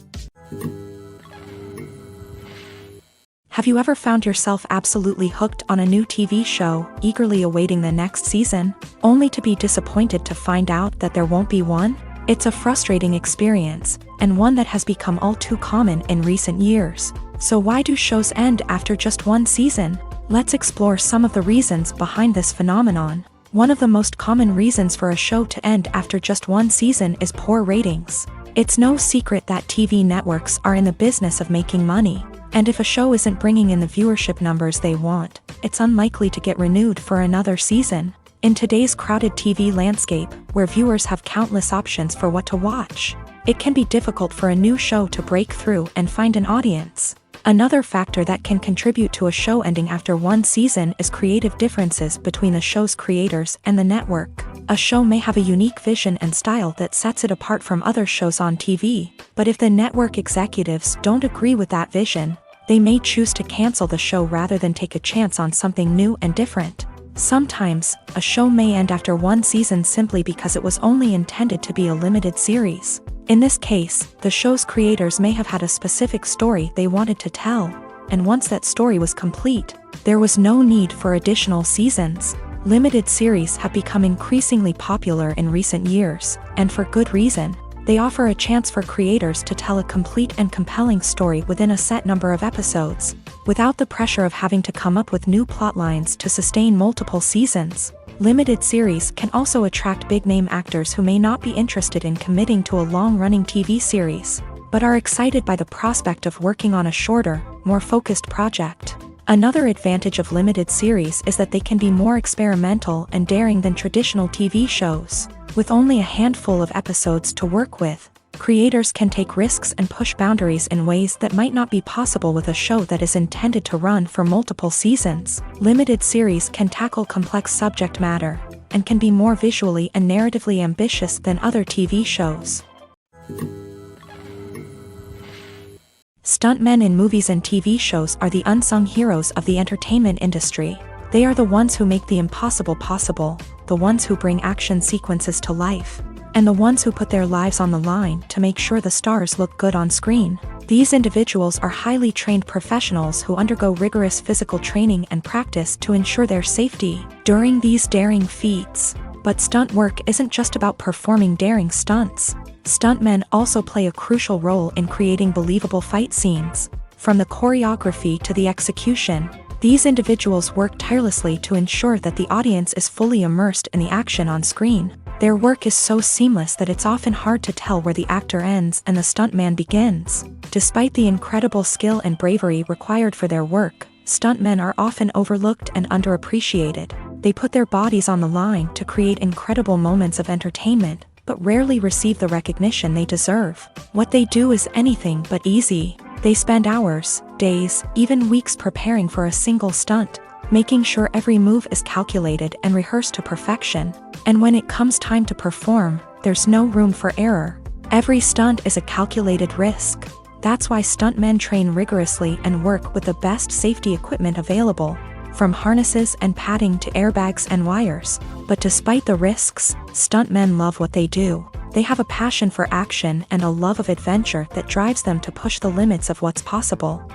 Have you ever found yourself absolutely hooked on a new TV show, eagerly awaiting the next season, only to be disappointed to find out that there won't be one? It's a frustrating experience, and one that has become all too common in recent years. So why do shows end after just one season? Let's explore some of the reasons behind this phenomenon. One of the most common reasons for a show to end after just one season is poor ratings. It's no secret that TV networks are in the business of making money, and if a show isn't bringing in the viewership numbers they want, it's unlikely to get renewed for another season. In today's crowded TV landscape, where viewers have countless options for what to watch, it can be difficult for a new show to break through and find an audience. Another factor that can contribute to a show ending after one season is creative differences between the show's creators and the network. A show may have a unique vision and style that sets it apart from other shows on TV, but if the network executives don't agree with that vision, they may choose to cancel the show rather than take a chance on something new and different. Sometimes, a show may end after one season simply because it was only intended to be a limited series. In this case, the show's creators may have had a specific story they wanted to tell, and once that story was complete, there was no need for additional seasons. Limited series have become increasingly popular in recent years, and for good reason. They offer a chance for creators to tell a complete and compelling story within a set number of episodes, without the pressure of having to come up with new plotlines to sustain multiple seasons. Limited series can also attract big-name actors who may not be interested in committing to a long-running TV series, but are excited by the prospect of working on a shorter, more focused project. Another advantage of limited series is that they can be more experimental and daring than traditional TV shows. With only a handful of episodes to work with, creators can take risks and push boundaries in ways that might not be possible with a show that is intended to run for multiple seasons. Limited series can tackle complex subject matter, and can be more visually and narratively ambitious than other TV shows. Stuntmen in movies and TV shows are the unsung heroes of the entertainment industry. They are the ones who make the impossible possible, the ones who bring action sequences to life, and the ones who put their lives on the line to make sure the stars look good on screen. These individuals are highly trained professionals who undergo rigorous physical training and practice to ensure their safety during these daring feats. But stunt work isn't just about performing daring stunts. Stuntmen also play a crucial role in creating believable fight scenes. From the choreography to the execution, these individuals work tirelessly to ensure that the audience is fully immersed in the action on screen. Their work is so seamless that it's often hard to tell where the actor ends and the stuntman begins. Despite the incredible skill and bravery required for their work, stuntmen are often overlooked and underappreciated. They put their bodies on the line to create incredible moments of entertainment, but rarely receive the recognition they deserve. What they do is anything but easy. They spend hours, days, even weeks preparing for a single stunt, making sure every move is calculated and rehearsed to perfection. And when it comes time to perform, there's no room for error. Every stunt is a calculated risk. That's why stuntmen train rigorously and work with the best safety equipment available, from harnesses and padding to airbags and wires. But despite the risks, stuntmen love what they do. They have a passion for action and a love of adventure that drives them to push the limits of what's possible.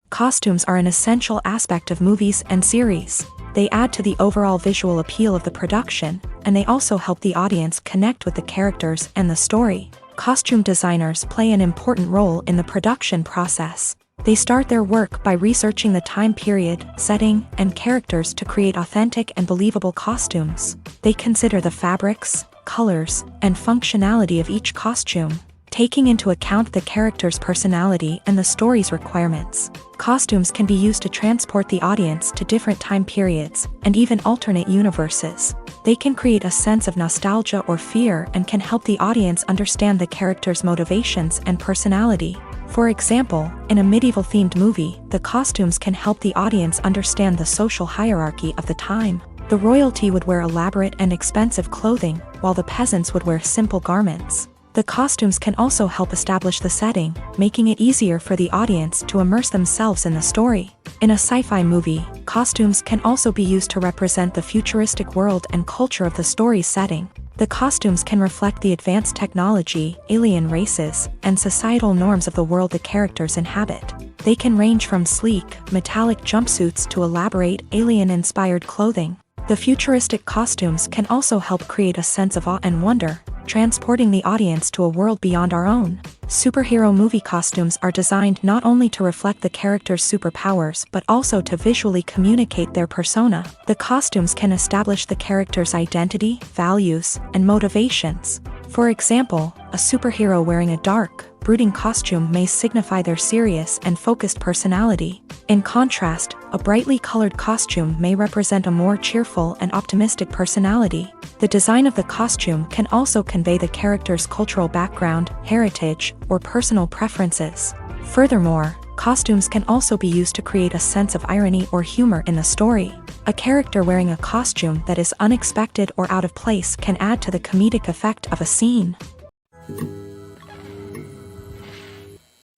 Costumes are an essential aspect of movies and series. They add to the overall visual appeal of the production, and they also help the audience connect with the characters and the story. Costume designers play an important role in the production process. They start their work by researching the time period, setting, and characters to create authentic and believable costumes. They consider the fabrics, colors, and functionality of each costume, taking into account the character's personality and the story's requirements. Costumes can be used to transport the audience to different time periods and even alternate universes. They can create a sense of nostalgia or fear and can help the audience understand the character's motivations and personality. For example, in a medieval-themed movie, the costumes can help the audience understand the social hierarchy of the time. The royalty would wear elaborate and expensive clothing, while the peasants would wear simple garments. The costumes can also help establish the setting, making it easier for the audience to immerse themselves in the story. In a sci-fi movie, costumes can also be used to represent the futuristic world and culture of the story's setting. The costumes can reflect the advanced technology, alien races, and societal norms of the world the characters inhabit. They can range from sleek, metallic jumpsuits to elaborate, alien-inspired clothing. The futuristic costumes can also help create a sense of awe and wonder, transporting the audience to a world beyond our own. Superhero movie costumes are designed not only to reflect the character's superpowers but also to visually communicate their persona. The costumes can establish the character's identity, values, and motivations. For example, a superhero wearing a dark, brooding costume may signify their serious and focused personality. In contrast, a brightly colored costume may represent a more cheerful and optimistic personality. The design of the costume can also convey the character's cultural background, heritage, or personal preferences. Furthermore, costumes can also be used to create a sense of irony or humor in the story. A character wearing a costume that is unexpected or out of place can add to the comedic effect of a scene.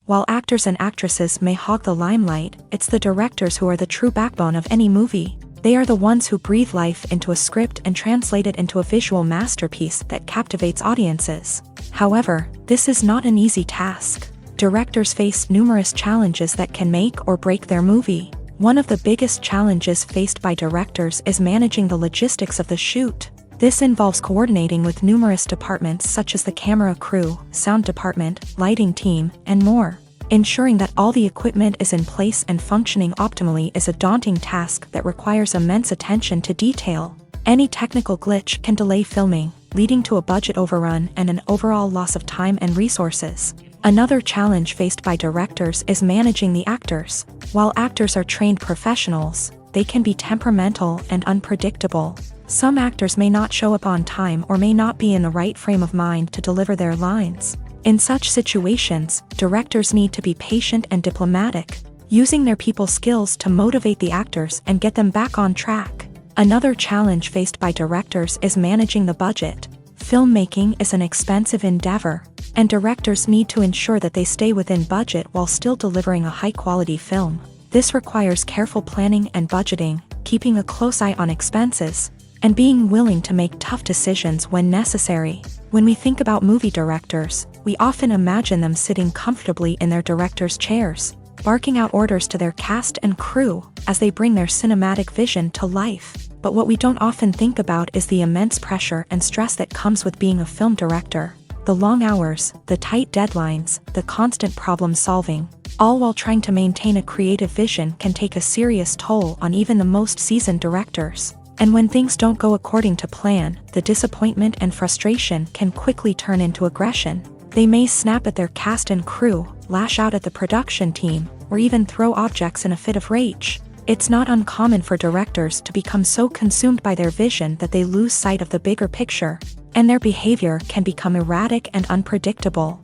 While actors and actresses may hog the limelight, it's the directors who are the true backbone of any movie. They are the ones who breathe life into a script and translate it into a visual masterpiece that captivates audiences. However, this is not an easy task. Directors face numerous challenges that can make or break their movie. One of the biggest challenges faced by directors is managing the logistics of the shoot. This involves coordinating with numerous departments such as the camera crew, sound department, lighting team, and more. Ensuring that all the equipment is in place and functioning optimally is a daunting task that requires immense attention to detail. Any technical glitch can delay filming, leading to a budget overrun and an overall loss of time and resources. Another challenge faced by directors is managing the actors. While actors are trained professionals, they can be temperamental and unpredictable. Some actors may not show up on time or may not be in the right frame of mind to deliver their lines. In such situations, directors need to be patient and diplomatic, using their people skills to motivate the actors and get them back on track. Another challenge faced by directors is managing the budget. Filmmaking is an expensive endeavor, and directors need to ensure that they stay within budget while still delivering a high-quality film. This requires careful planning and budgeting, keeping a close eye on expenses, and being willing to make tough decisions when necessary. When we think about movie directors, we often imagine them sitting comfortably in their director's chairs, barking out orders to their cast and crew as they bring their cinematic vision to life. But what we don't often think about is the immense pressure and stress that comes with being a film director. The long hours, the tight deadlines, the constant problem solving, all while trying to maintain a creative vision can take a serious toll on even the most seasoned directors. And when things don't go according to plan, the disappointment and frustration can quickly turn into aggression. They may snap at their cast and crew, lash out at the production team, or even throw objects in a fit of rage. It's not uncommon for directors to become so consumed by their vision that they lose sight of the bigger picture, and their behavior can become erratic and unpredictable.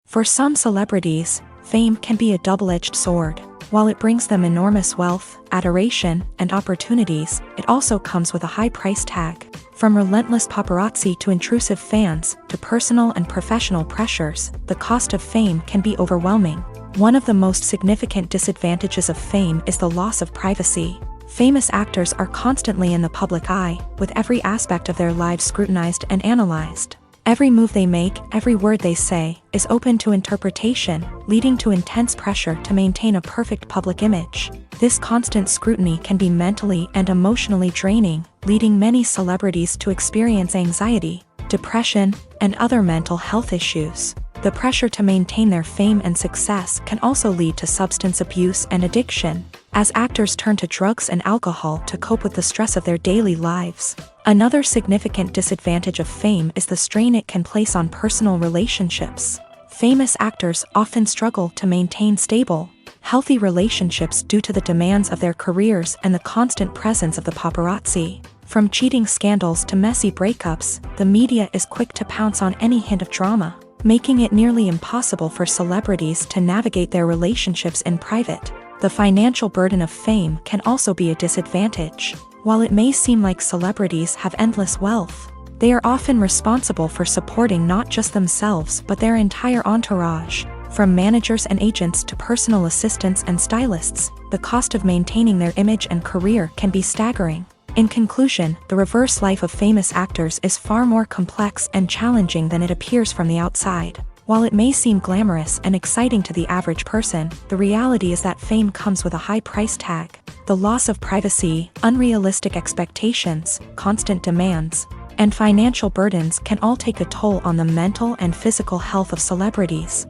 For some celebrities, fame can be a double-edged sword. While it brings them enormous wealth, adoration, and opportunities, it also comes with a high price tag. From relentless paparazzi to intrusive fans, to personal and professional pressures, the cost of fame can be overwhelming. One of the most significant disadvantages of fame is the loss of privacy. Famous actors are constantly in the public eye, with every aspect of their lives scrutinized and analyzed. Every move they make, every word they say, is open to interpretation, leading to intense pressure to maintain a perfect public image. This constant scrutiny can be mentally and emotionally draining, leading many celebrities to experience anxiety, depression, and other mental health issues. The pressure to maintain their fame and success can also lead to substance abuse and addiction, as actors turn to drugs and alcohol to cope with the stress of their daily lives. Another significant disadvantage of fame is the strain it can place on personal relationships. Famous actors often struggle to maintain stable, healthy relationships due to the demands of their careers and the constant presence of the paparazzi. From cheating scandals to messy breakups, the media is quick to pounce on any hint of drama, making it nearly impossible for celebrities to navigate their relationships in private. The financial burden of fame can also be a disadvantage. While it may seem like celebrities have endless wealth, they are often responsible for supporting not just themselves but their entire entourage. From managers and agents to personal assistants and stylists, the cost of maintaining their image and career can be staggering. In conclusion, the reverse life of famous actors is far more complex and challenging than it appears from the outside. While it may seem glamorous and exciting to the average person, the reality is that fame comes with a high price tag. The loss of privacy, unrealistic expectations, constant demands, and financial burdens can all take a toll on the mental and physical health of celebrities.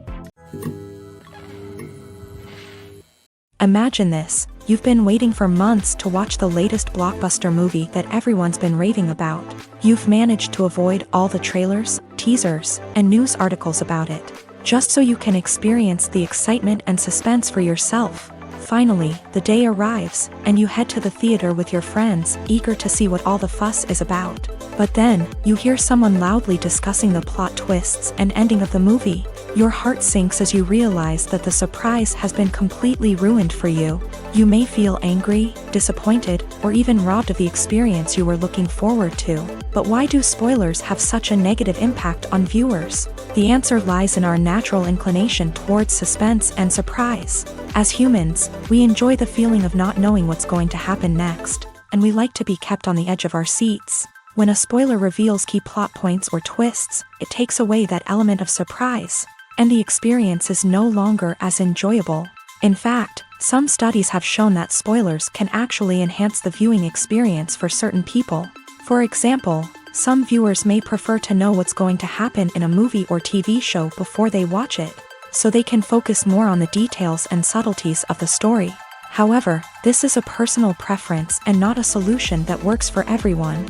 Imagine this: you've been waiting for months to watch the latest blockbuster movie that everyone's been raving about. You've managed to avoid all the trailers, teasers, and news articles about it, just so you can experience the excitement and suspense for yourself. Finally, the day arrives, and you head to the theater with your friends, eager to see what all the fuss is about. But then, you hear someone loudly discussing the plot twists and ending of the movie. Your heart sinks as you realize that the surprise has been completely ruined for you. You may feel angry, disappointed, or even robbed of the experience you were looking forward to. But why do spoilers have such a negative impact on viewers? The answer lies in our natural inclination towards suspense and surprise. As humans, we enjoy the feeling of not knowing what's going to happen next, and we like to be kept on the edge of our seats. When a spoiler reveals key plot points or twists, it takes away that element of surprise, and the experience is no longer as enjoyable. In fact, some studies have shown that spoilers can actually enhance the viewing experience for certain people. For example, some viewers may prefer to know what's going to happen in a movie or TV show before they watch it, so they can focus more on the details and subtleties of the story. However, this is a personal preference and not a solution that works for everyone.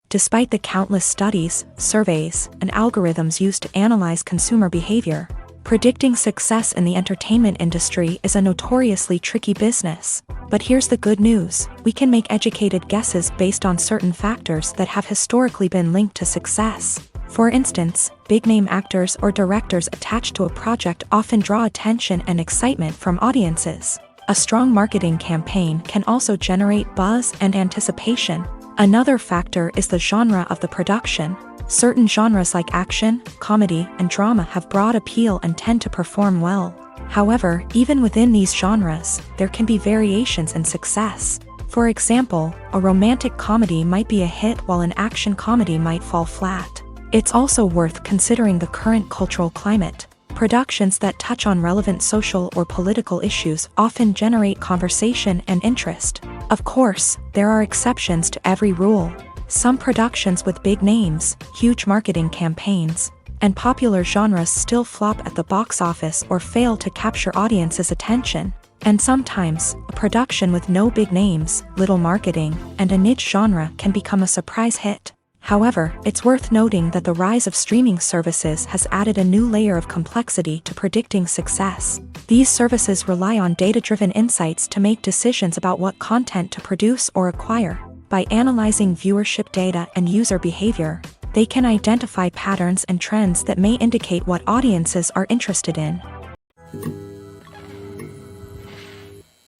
Despite the countless studies, surveys, and algorithms used to analyze consumer behavior, predicting success in the entertainment industry is a notoriously tricky business. But here's the good news: we can make educated guesses based on certain factors that have historically been linked to success. For instance, big-name actors or directors attached to a project often draw attention and excitement from audiences. A strong marketing campaign can also generate buzz and anticipation. Another factor is the genre of the production. Certain genres like action, comedy, and drama have broad appeal and tend to perform well. However, even within these genres, there can be variations in success. For example, a romantic comedy might be a hit while an action comedy might fall flat. It's also worth considering the current cultural climate. Productions that touch on relevant social or political issues often generate conversation and interest. Of course, there are exceptions to every rule. Some productions with big names, huge marketing campaigns, and popular genres still flop at the box office or fail to capture audiences' attention. And sometimes, a production with no big names, little marketing, and a niche genre can become a surprise hit. However, it's worth noting that the rise of streaming services has added a new layer of complexity to predicting success. These services rely on data-driven insights to make decisions about what content to produce or acquire. By analyzing viewership data and user behavior, they can identify patterns and trends that may indicate what audiences are interested in.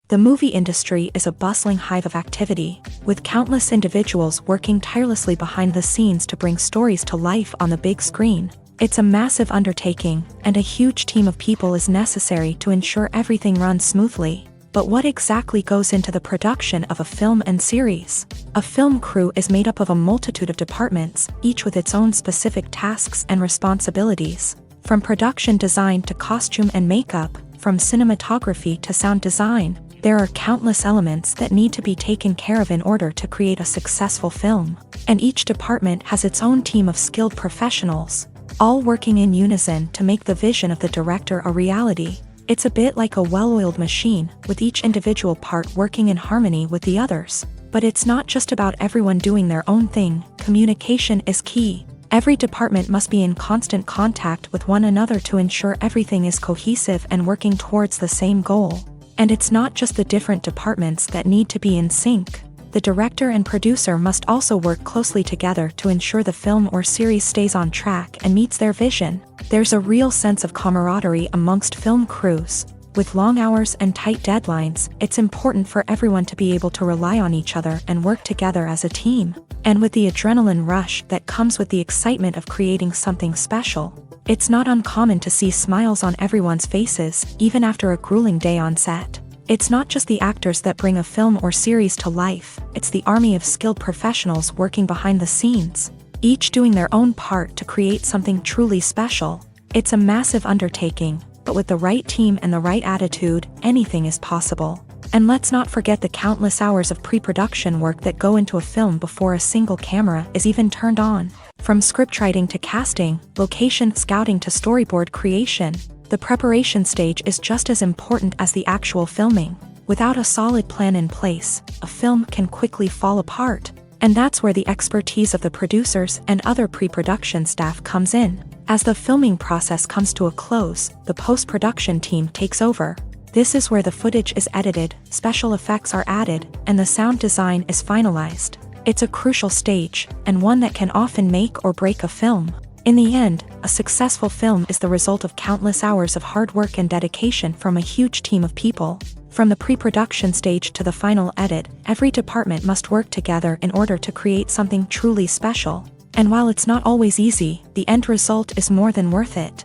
The movie industry is a bustling hive of activity, with countless individuals working tirelessly behind the scenes to bring stories to life on the big screen. It's a massive undertaking, and a huge team of people is necessary to ensure everything runs smoothly. But what exactly goes into the production of a film and series? A film crew is made up of a multitude of departments, each with its own specific tasks and responsibilities. From production design to costume and makeup, from cinematography to sound design, there are countless elements that need to be taken care of in order to create a successful film. And each department has its own team of skilled professionals, all working in unison to make the vision of the director a reality. It's a bit like a well-oiled machine, with each individual part working in harmony with the others. But it's not just about everyone doing their own thing. Communication is key. Every department must be in constant contact with one another to ensure everything is cohesive and working towards the same goal. And it's not just the different departments that need to be in sync. The director and producer must also work closely together to ensure the film or series stays on track and meets their vision. There's a real sense of camaraderie amongst film crews. With long hours and tight deadlines, it's important for everyone to be able to rely on each other and work together as a team. And with the adrenaline rush that comes with the excitement of creating something special, it's not uncommon to see smiles on everyone's faces, even after a grueling day on set. It's not just the actors that bring a film or series to life, it's the army of skilled professionals working behind the scenes, each doing their own part to create something truly special. It's a massive undertaking, but with the right team and the right attitude, anything is possible. And let's not forget the countless hours of pre-production work that go into a film before a single camera is even turned on. From scriptwriting to casting, location scouting to storyboard creation, the preparation stage is just as important as the actual filming. Without a solid plan in place, a film can quickly fall apart. And that's where the expertise of the producers and other pre-production staff comes in. As the filming process comes to a close, the post-production team takes over. This is where the footage is edited, special effects are added, and the sound design is finalized. It's a crucial stage, and one that can often make or break a film. In the end, a successful film is the result of countless hours of hard work and dedication from a huge team of people. From the pre-production stage to the final edit, every department must work together in order to create something truly special. And while it's not always easy, the end result is more than worth it.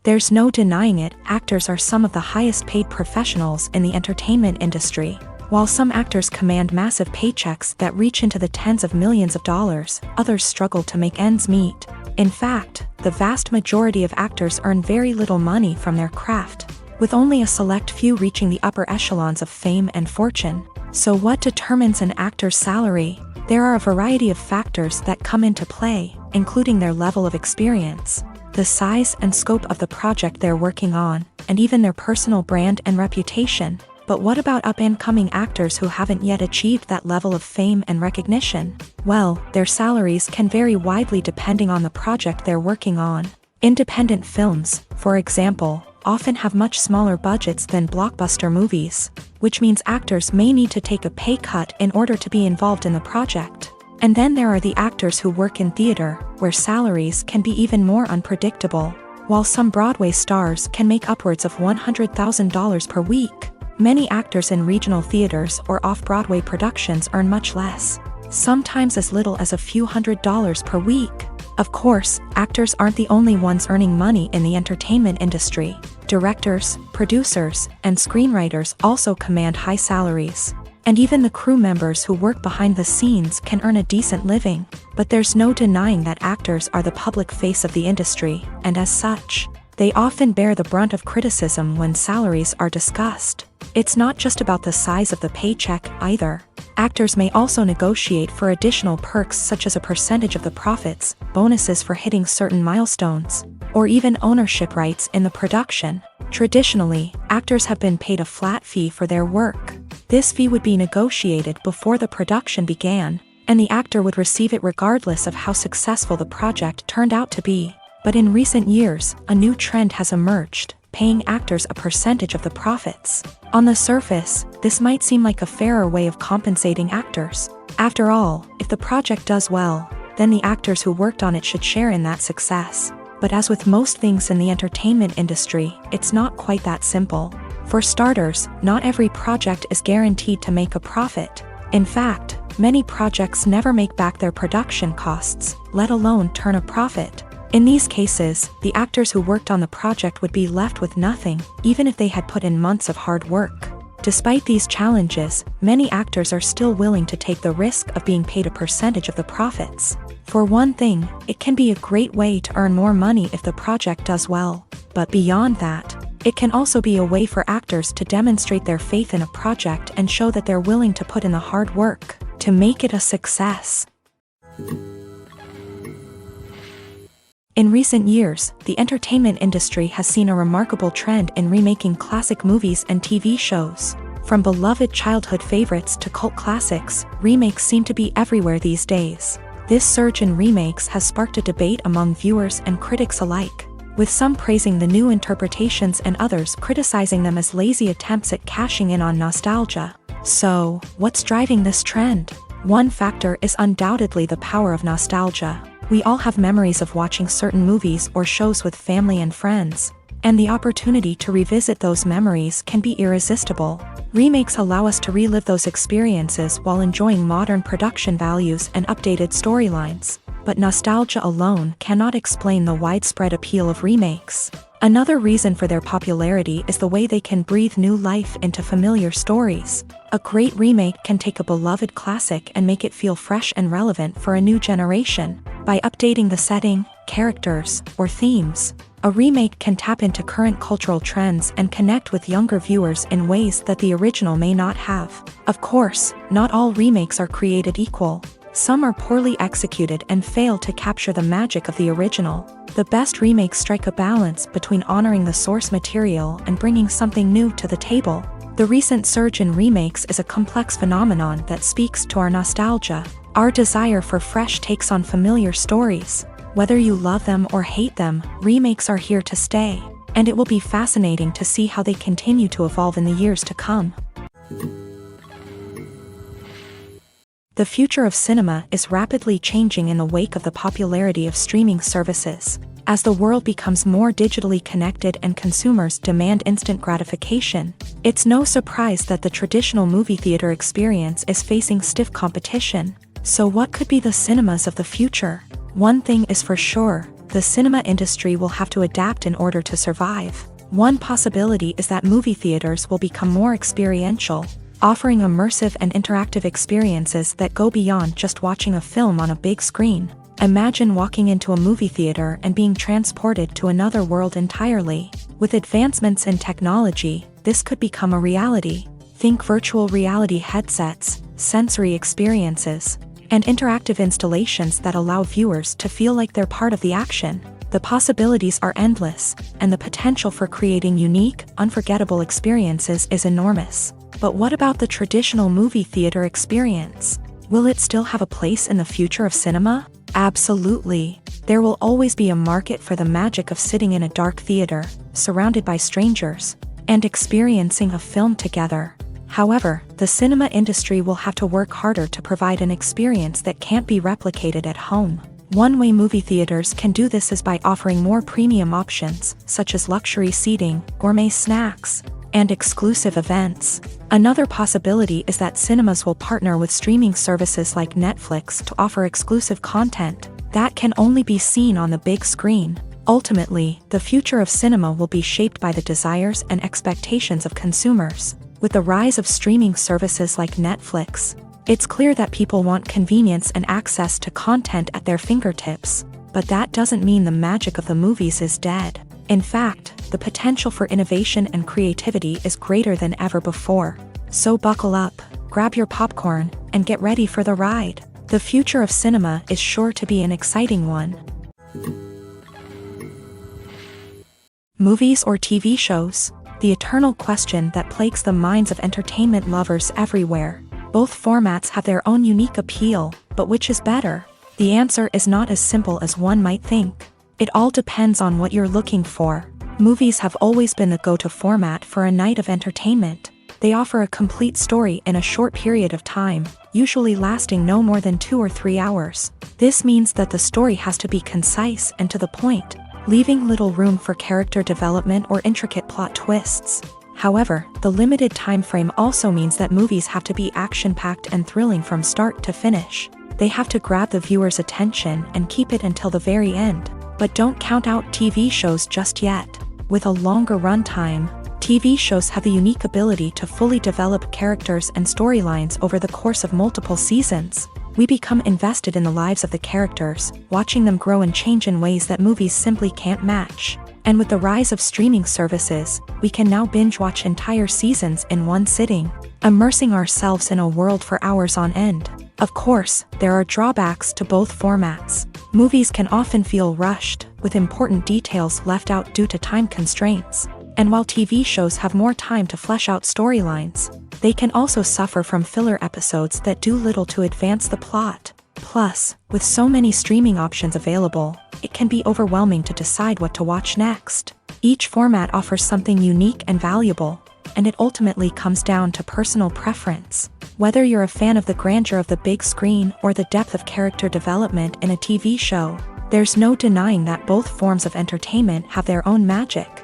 There's no denying it, actors are some of the highest paid professionals in the entertainment industry. While some actors command massive paychecks that reach into the tens of millions of dollars, others struggle to make ends meet. In fact, the vast majority of actors earn very little money from their craft, with only a select few reaching the upper echelons of fame and fortune. So what determines an actor's salary? There are a variety of factors that come into play, including their level of experience, the size and scope of the project they're working on, and even their personal brand and reputation. But what about up-and-coming actors who haven't yet achieved that level of fame and recognition? Well, their salaries can vary widely depending on the project they're working on. Independent films, for example, often have much smaller budgets than blockbuster movies, which means actors may need to take a pay cut in order to be involved in the project. And then there are the actors who work in theater, where salaries can be even more unpredictable. While some Broadway stars can make upwards of $100,000 per week, many actors in regional theaters or off-Broadway productions earn much less, sometimes as little as a few $100s per week. Of course, actors aren't the only ones earning money in the entertainment industry. Directors, producers, and screenwriters also command high salaries. And even the crew members who work behind the scenes can earn a decent living. But there's no denying that actors are the public face of the industry, and as such, they often bear the brunt of criticism when salaries are discussed. It's not just about the size of the paycheck, either. Actors may also negotiate for additional perks such as a percentage of the profits, bonuses for hitting certain milestones, or even ownership rights in the production. Traditionally, actors have been paid a flat fee for their work. This fee would be negotiated before the production began, and the actor would receive it regardless of how successful the project turned out to be. But in recent years, a new trend has emerged, paying actors a percentage of the profits. On the surface, this might seem like a fairer way of compensating actors. After all, if the project does well, then the actors who worked on it should share in that success. But as with most things in the entertainment industry, it's not quite that simple. For starters, not every project is guaranteed to make a profit. In fact, many projects never make back their production costs, let alone turn a profit. In these cases, the actors who worked on the project would be left with nothing, even if they had put in months of hard work. Despite these challenges, many actors are still willing to take the risk of being paid a percentage of the profits. For one thing, it can be a great way to earn more money if the project does well. But beyond that, it can also be a way for actors to demonstrate their faith in a project and show that they're willing to put in the hard work to make it a success. In recent years, the entertainment industry has seen a remarkable trend in remaking classic movies and TV shows. From beloved childhood favorites to cult classics, remakes seem to be everywhere these days. This surge in remakes has sparked a debate among viewers and critics alike, with some praising the new interpretations and others criticizing them as lazy attempts at cashing in on nostalgia. So, what's driving this trend? One factor is undoubtedly the power of nostalgia. We all have memories of watching certain movies or shows with family and friends, and the opportunity to revisit those memories can be irresistible. Remakes allow us to relive those experiences while enjoying modern production values and updated storylines. But nostalgia alone cannot explain the widespread appeal of remakes. Another reason for their popularity is the way they can breathe new life into familiar stories. A great remake can take a beloved classic and make it feel fresh and relevant for a new generation. By updating the setting, characters, or themes, a remake can tap into current cultural trends and connect with younger viewers in ways that the original may not have. Of course, not all remakes are created equal. Some are poorly executed and fail to capture the magic of the original. The best remakes strike a balance between honoring the source material and bringing something new to the table. The recent surge in remakes is a complex phenomenon that speaks to our nostalgia, our desire for fresh takes on familiar stories. Whether you love them or hate them, remakes are here to stay, and it will be fascinating to see how they continue to evolve in the years to come. The future of cinema is rapidly changing in the wake of the popularity of streaming services. As the world becomes more digitally connected and consumers demand instant gratification, it's no surprise that the traditional movie theater experience is facing stiff competition. So what could be the cinemas of the future? One thing is for sure, the cinema industry will have to adapt in order to survive. One possibility is that movie theaters will become more experiential, offering immersive and interactive experiences that go beyond just watching a film on a big screen. Imagine walking into a movie theater and being transported to another world entirely. With advancements in technology, this could become a reality. Think virtual reality headsets, sensory experiences, and interactive installations that allow viewers to feel like they're part of the action. The possibilities are endless, and the potential for creating unique, unforgettable experiences is enormous. But what about the traditional movie theater experience? Will it still have a place in the future of cinema? Absolutely. There will always be a market for the magic of sitting in a dark theater, surrounded by strangers, and experiencing a film together. However, the cinema industry will have to work harder to provide an experience that can't be replicated at home. One way movie theaters can do this is by offering more premium options, such as luxury seating, gourmet snacks, and exclusive events. Another possibility is that cinemas will partner with streaming services like Netflix to offer exclusive content that can only be seen on the big screen. Ultimately, the future of cinema will be shaped by the desires and expectations of consumers. With the rise of streaming services like Netflix, it's clear that people want convenience and access to content at their fingertips. But that doesn't mean the magic of the movies is dead. In fact, the potential for innovation and creativity is greater than ever before. So buckle up, grab your popcorn, and get ready for the ride. The future of cinema is sure to be an exciting one. Movies or TV shows? The eternal question that plagues the minds of entertainment lovers everywhere. Both formats have their own unique appeal, but which is better? The answer is not as simple as one might think. It all depends on what you're looking for. Movies have always been the go-to format for a night of entertainment. They offer a complete story in a short period of time, usually lasting no more than 2 or 3 hours. This means that the story has to be concise and to the point, leaving little room for character development or intricate plot twists. However, the limited time frame also means that movies have to be action-packed and thrilling from start to finish. They have to grab the viewer's attention and keep it until the very end. But don't count out TV shows just yet. With a longer runtime, TV shows have the unique ability to fully develop characters and storylines over the course of multiple seasons. We become invested in the lives of the characters, watching them grow and change in ways that movies simply can't match. And with the rise of streaming services, we can now binge-watch entire seasons in one sitting, immersing ourselves in a world for hours on end. Of course, there are drawbacks to both formats. Movies can often feel rushed, with important details left out due to time constraints. And while TV shows have more time to flesh out storylines, They can also suffer from filler episodes that do little to advance the plot. Plus, with so many streaming options available, it can be overwhelming to decide what to watch next. Each format offers something unique and valuable, and it ultimately comes down to personal preference. Whether you're a fan of the grandeur of the big screen or the depth of character development in a TV show, there's no denying that both forms of entertainment have their own magic.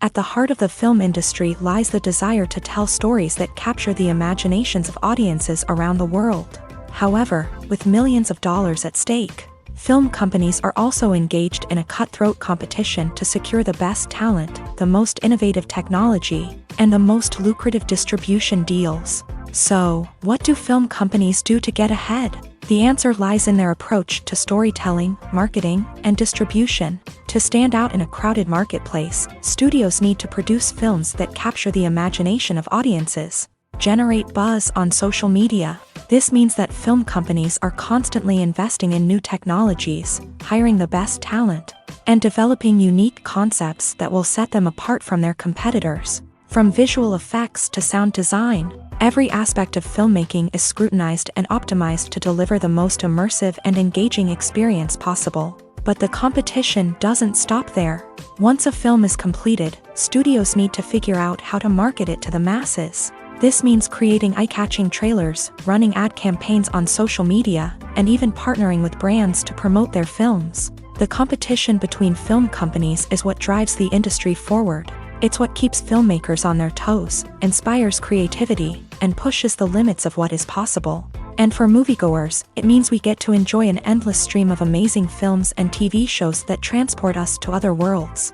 At the heart of the film industry lies the desire to tell stories that capture the imaginations of audiences around the world. However, with millions of dollars at stake, film companies are also engaged in a cutthroat competition to secure the best talent, the most innovative technology, and the most lucrative distribution deals. So, what do film companies do to get ahead? The answer lies in their approach to storytelling, marketing, and distribution. To stand out in a crowded marketplace, studios need to produce films that capture the imagination of audiences, generate buzz on social media. This means that film companies are constantly investing in new technologies, hiring the best talent, and developing unique concepts that will set them apart from their competitors. From visual effects to sound design, every aspect of filmmaking is scrutinized and optimized to deliver the most immersive and engaging experience possible. But the competition doesn't stop there. Once a film is completed, studios need to figure out how to market it to the masses. This means creating eye-catching trailers, running ad campaigns on social media, and even partnering with brands to promote their films. The competition between film companies is what drives the industry forward. It's what keeps filmmakers on their toes, inspires creativity, and pushes the limits of what is possible. And for moviegoers, it means we get to enjoy an endless stream of amazing films and TV shows that transport us to other worlds.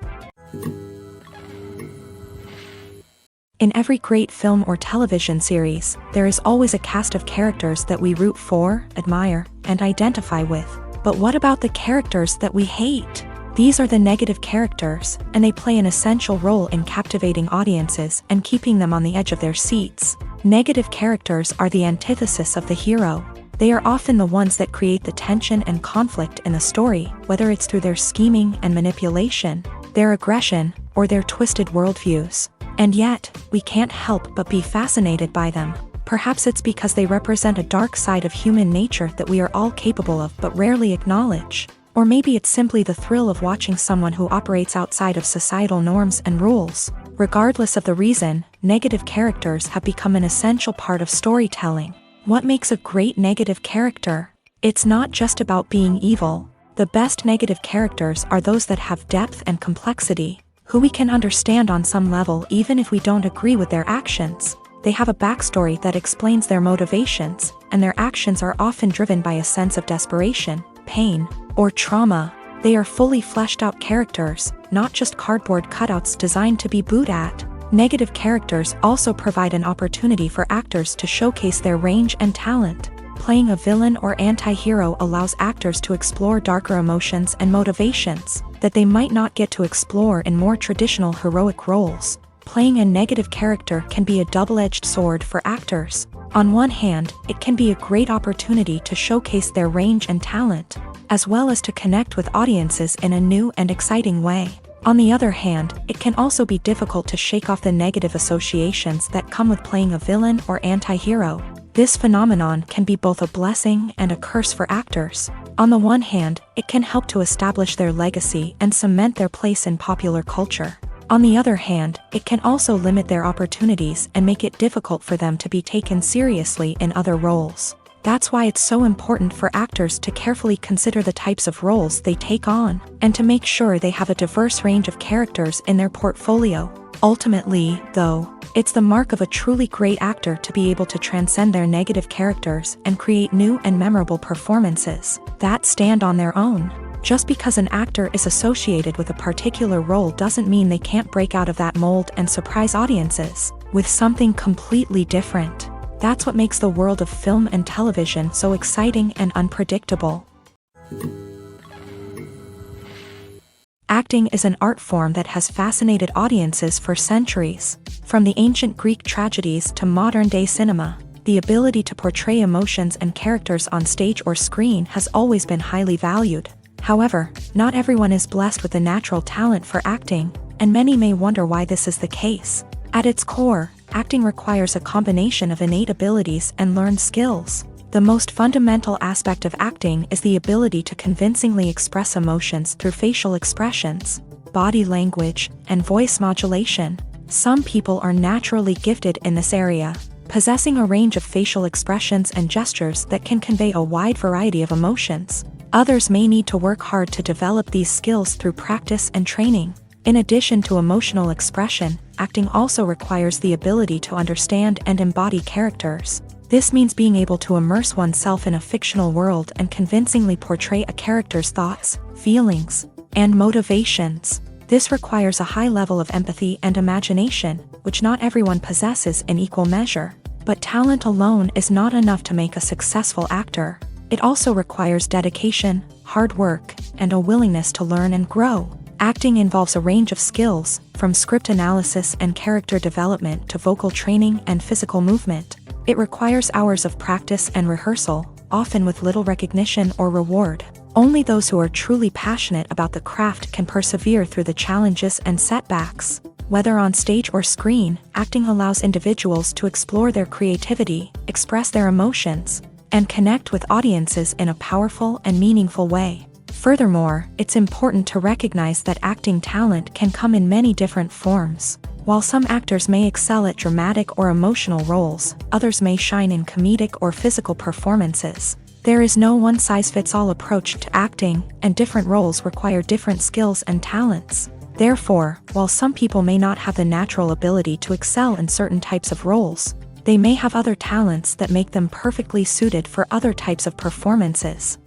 In every great film or television series, there is always a cast of characters that we root for, admire, and identify with. But what about the characters that we hate? These are the negative characters, and they play an essential role in captivating audiences and keeping them on the edge of their seats. Negative characters are the antithesis of the hero. They are often the ones that create the tension and conflict in the story, whether it's through their scheming and manipulation, their aggression, or their twisted worldviews. And yet, we can't help but be fascinated by them. Perhaps it's because they represent a dark side of human nature that we are all capable of but rarely acknowledge. Or maybe it's simply the thrill of watching someone who operates outside of societal norms and rules. Regardless of the reason, negative characters have become an essential part of storytelling. What makes a great negative character? It's not just about being evil. The best negative characters are those that have depth and complexity, who we can understand on some level even if we don't agree with their actions. They have a backstory that explains their motivations, and their actions are often driven by a sense of desperation, pain, or trauma. They are fully fleshed out characters, not just cardboard cutouts designed to be booed at. Negative characters also provide an opportunity for actors to showcase their range and talent. Playing a villain or anti-hero allows actors to explore darker emotions and motivations that they might not get to explore in more traditional heroic roles. Playing a negative character can be a double-edged sword for actors. On one hand, it can be a great opportunity to showcase their range and talent, as well as to connect with audiences in a new and exciting way. On the other hand, it can also be difficult to shake off the negative associations that come with playing a villain or anti-hero. This phenomenon can be both a blessing and a curse for actors. On the one hand, it can help to establish their legacy and cement their place in popular culture. On the other hand, it can also limit their opportunities and make it difficult for them to be taken seriously in other roles. That's why it's so important for actors to carefully consider the types of roles they take on, and to make sure they have a diverse range of characters in their portfolio. Ultimately, though, it's the mark of a truly great actor to be able to transcend their negative characters and create new and memorable performances that stand on their own. Just because an actor is associated with a particular role doesn't mean they can't break out of that mold and surprise audiences with something completely different. That's what makes the world of film and television so exciting and unpredictable. Acting is an art form that has fascinated audiences for centuries. From the ancient Greek tragedies to modern-day cinema, the ability to portray emotions and characters on stage or screen has always been highly valued. However, not everyone is blessed with the natural talent for acting, and many may wonder why this is the case. At its core, acting requires a combination of innate abilities and learned skills. The most fundamental aspect of acting is the ability to convincingly express emotions through facial expressions, body language, and voice modulation. Some people are naturally gifted in this area, possessing a range of facial expressions and gestures that can convey a wide variety of emotions. Others may need to work hard to develop these skills through practice and training. In addition to emotional expression, acting also requires the ability to understand and embody characters. This means being able to immerse oneself in a fictional world and convincingly portray a character's thoughts, feelings, and motivations. This requires a high level of empathy and imagination, which not everyone possesses in equal measure. But talent alone is not enough to make a successful actor. It also requires dedication, hard work, and a willingness to learn and grow. Acting involves a range of skills, from script analysis and character development to vocal training and physical movement. It requires hours of practice and rehearsal, often with little recognition or reward. Only those who are truly passionate about the craft can persevere through the challenges and setbacks. Whether on stage or screen, acting allows individuals to explore their creativity, express their emotions, and connect with audiences in a powerful and meaningful way. Furthermore, it's important to recognize that acting talent can come in many different forms. While some actors may excel at dramatic or emotional roles, others may shine in comedic or physical performances. There is no one-size-fits-all approach to acting, and different roles require different skills and talents. Therefore, while some people may not have the natural ability to excel in certain types of roles, they may have other talents that make them perfectly suited for other types of performances.